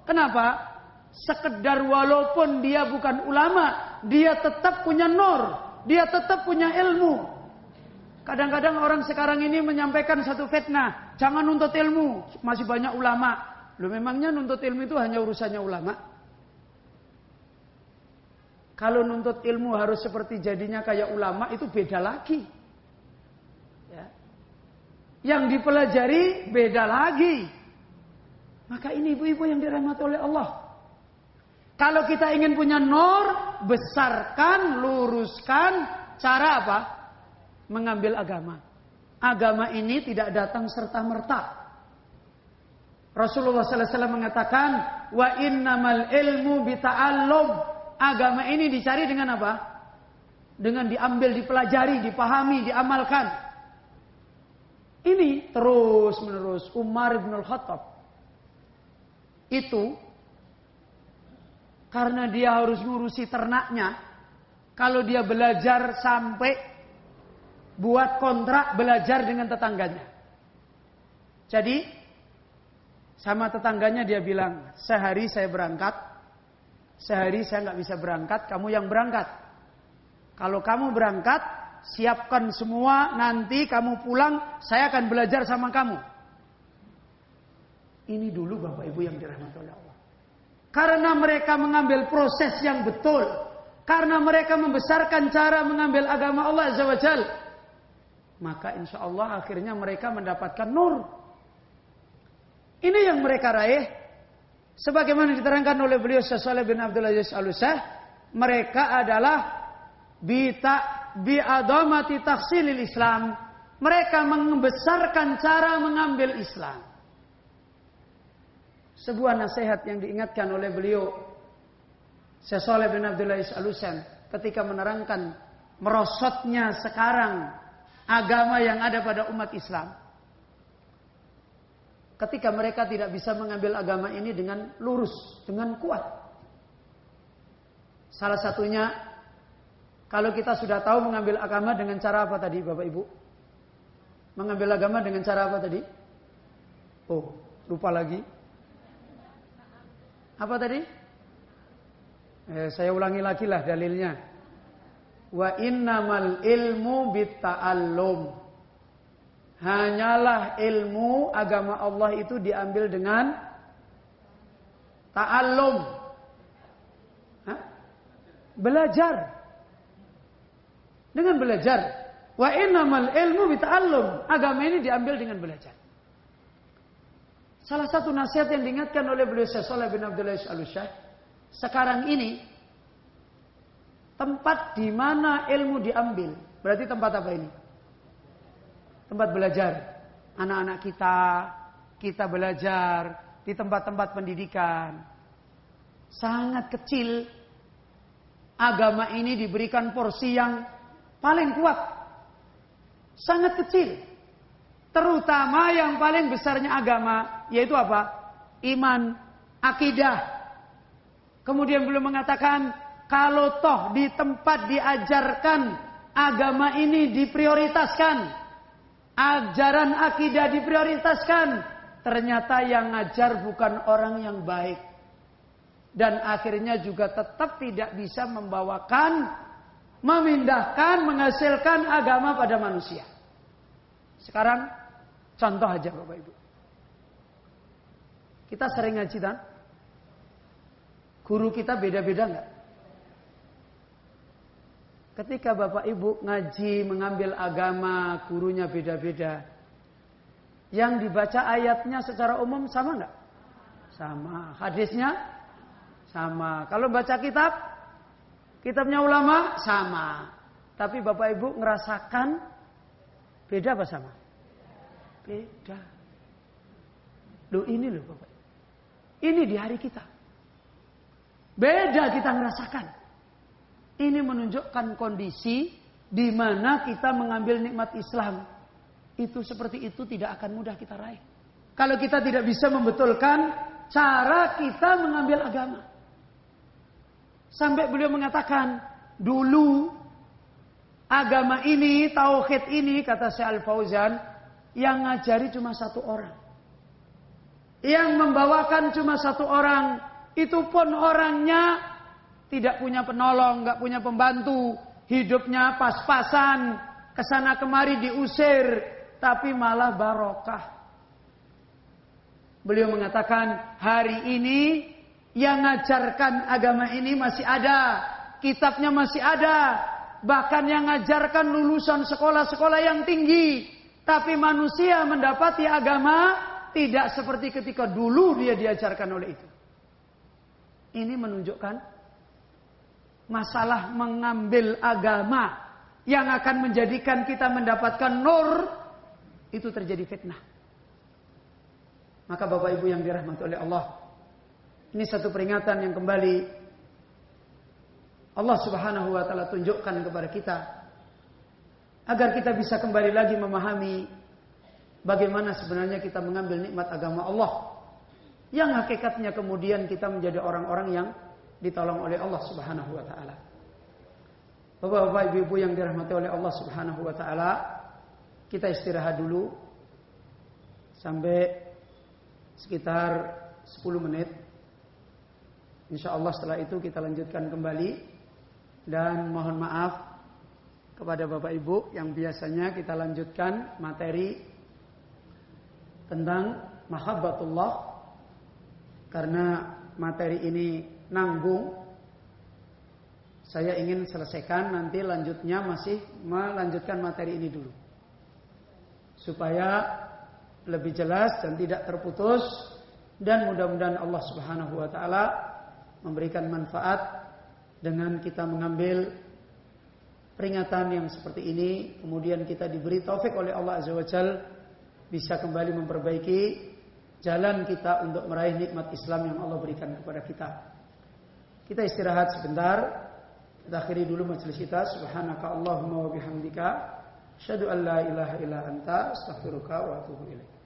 Kenapa? Sekedar walaupun dia bukan ulama, dia tetap punya nur. Dia tetap punya ilmu. Kadang-kadang orang sekarang ini menyampaikan satu fitnah. Jangan nuntut ilmu. Masih banyak ulama. Loh memangnya nuntut ilmu itu hanya urusannya ulama? Kalau nuntut ilmu harus seperti jadinya kayak ulama itu beda lagi. Ya. Yang dipelajari beda lagi. Maka ini ibu-ibu yang dirahmati oleh Allah. Kalau kita ingin punya nur, besarkan, luruskan cara apa? Mengambil agama. Agama ini tidak datang serta-merta. Rasulullah sallallahu alaihi wasallam mengatakan, "Wa innamal ilmu bita'allum." Agama ini dicari dengan apa? Dengan diambil, dipelajari, dipahami, diamalkan. Ini terus-menerus Umar bin Al-Khattab. Itu karena dia harus ngurusi ternaknya. Kalau dia belajar sampai buat kontrak belajar dengan tetangganya. Jadi sama tetangganya dia bilang, sehari saya berangkat, sehari saya nggak bisa berangkat, kamu yang berangkat. Kalau kamu berangkat, siapkan semua, nanti kamu pulang, saya akan belajar sama kamu. Ini dulu Bapak Ibu yang dirahmati oleh Allah. Karena mereka mengambil proses yang betul, karena mereka membesarkan cara mengambil agama Allah Azza wa Jalla, maka insya Allah akhirnya mereka mendapatkan nur. Ini yang mereka raih. Sebagaimana diterangkan oleh beliau Syekh Shalih bin Abdul Aziz Al-Utsaimin, mereka adalah bi'adamati tahsilil Islam. Mereka membesarkan cara mengambil Islam. Sebuah nasihat yang diingatkan oleh beliau Syekh Shalih bin Abdul Aziz Al-Utsaimin ketika menerangkan merosotnya sekarang agama yang ada pada umat Islam. Ketika mereka tidak bisa mengambil agama ini dengan lurus, dengan kuat. Salah satunya, kalau kita sudah tahu mengambil agama dengan cara apa tadi Bapak Ibu? Mengambil agama dengan cara apa tadi? Oh, lupa lagi. Apa tadi? Saya ulangi lagi lah dalilnya. Wa innamal ilmu bitta'allum. Hanyalah ilmu agama Allah itu diambil dengan ta'allum. Belajar. Dengan belajar. Wa innamal ilmu bitta'allum. Agama ini diambil dengan belajar. Salah satu nasihat yang diingatkan oleh beliau Syekh Shalih bin Abdul Aziz Al-Utsaimin, sekarang ini tempat di mana ilmu diambil. Berarti tempat apa ini? Tempat belajar. Anak-anak kita belajar di tempat-tempat pendidikan. Sangat kecil. Agama ini diberikan porsi yang paling kuat. Sangat kecil. Terutama yang paling besarnya agama, yaitu apa? Iman, akidah. Kemudian beliau mengatakan, kalau toh di tempat diajarkan agama ini diprioritaskan, ajaran akidah diprioritaskan, ternyata yang ngajar bukan orang yang baik. Dan akhirnya juga tetap tidak bisa membawakan, memindahkan, menghasilkan agama pada manusia. Sekarang contoh aja Bapak Ibu. Kita sering ngaji kan? Guru kita beda-beda enggak? Ketika Bapak Ibu ngaji mengambil agama, gurunya beda-beda. Yang dibaca ayatnya secara umum sama enggak? Sama. Hadisnya sama. Kalau baca kitabnya ulama sama. Tapi Bapak Ibu ngerasakan beda apa sama? Beda. Loh ini loh Bapak. Ini di hari kita. Beda kita merasakan. Ini menunjukkan kondisi di mana kita mengambil nikmat Islam. Itu seperti itu tidak akan mudah kita raih. Kalau kita tidak bisa membetulkan cara kita mengambil agama. Sampai beliau mengatakan, dulu agama ini, tauhid ini, kata Syekh Al-Fauzan, yang ngajari cuma satu orang. Yang membawakan cuma satu orang. Itu pun orangnya tidak punya penolong, nggak punya pembantu, hidupnya pas-pasan, kesana kemari diusir, tapi malah barokah. Beliau mengatakan hari ini yang ngajarkan agama ini masih ada, kitabnya masih ada, bahkan yang ngajarkan lulusan sekolah-sekolah yang tinggi, tapi manusia mendapati agama tidak seperti ketika dulu dia diajarkan oleh itu. Ini menunjukkan masalah mengambil agama yang akan menjadikan kita mendapatkan nur, itu terjadi fitnah. Maka Bapak Ibu yang dirahmati oleh Allah, ini satu peringatan yang kembali Allah Subhanahu wa taala tunjukkan kepada kita agar kita bisa kembali lagi memahami bagaimana sebenarnya kita mengambil nikmat agama Allah. Yang hakikatnya kemudian kita menjadi orang-orang yang ditolong oleh Allah Subhanahu wa taala. Bapak-bapak, ibu-ibu yang dirahmati oleh Allah Subhanahu wa taala, kita istirahat dulu sampai sekitar 10 menit. Insyaallah setelah itu kita lanjutkan kembali, dan mohon maaf kepada Bapak Ibu yang biasanya kita lanjutkan materi tentang mahabbatullah. Karena materi ini nanggung, saya ingin selesaikan, nanti lanjutnya masih melanjutkan materi ini dulu. Supaya lebih jelas dan tidak terputus, dan mudah-mudahan Allah Subhanahu wa taala memberikan manfaat dengan kita mengambil peringatan yang seperti ini, kemudian kita diberi taufik oleh Allah Azza wa Jalla bisa kembali memperbaiki jalan kita untuk meraih nikmat Islam yang Allah berikan kepada kita. Kita istirahat sebentar. Kita akhiri dulu majelis kita. Subhanaka Allahumma wa bihamdika asyhadu an la ilaha illa anta astaghfiruka wa atubu ilaik.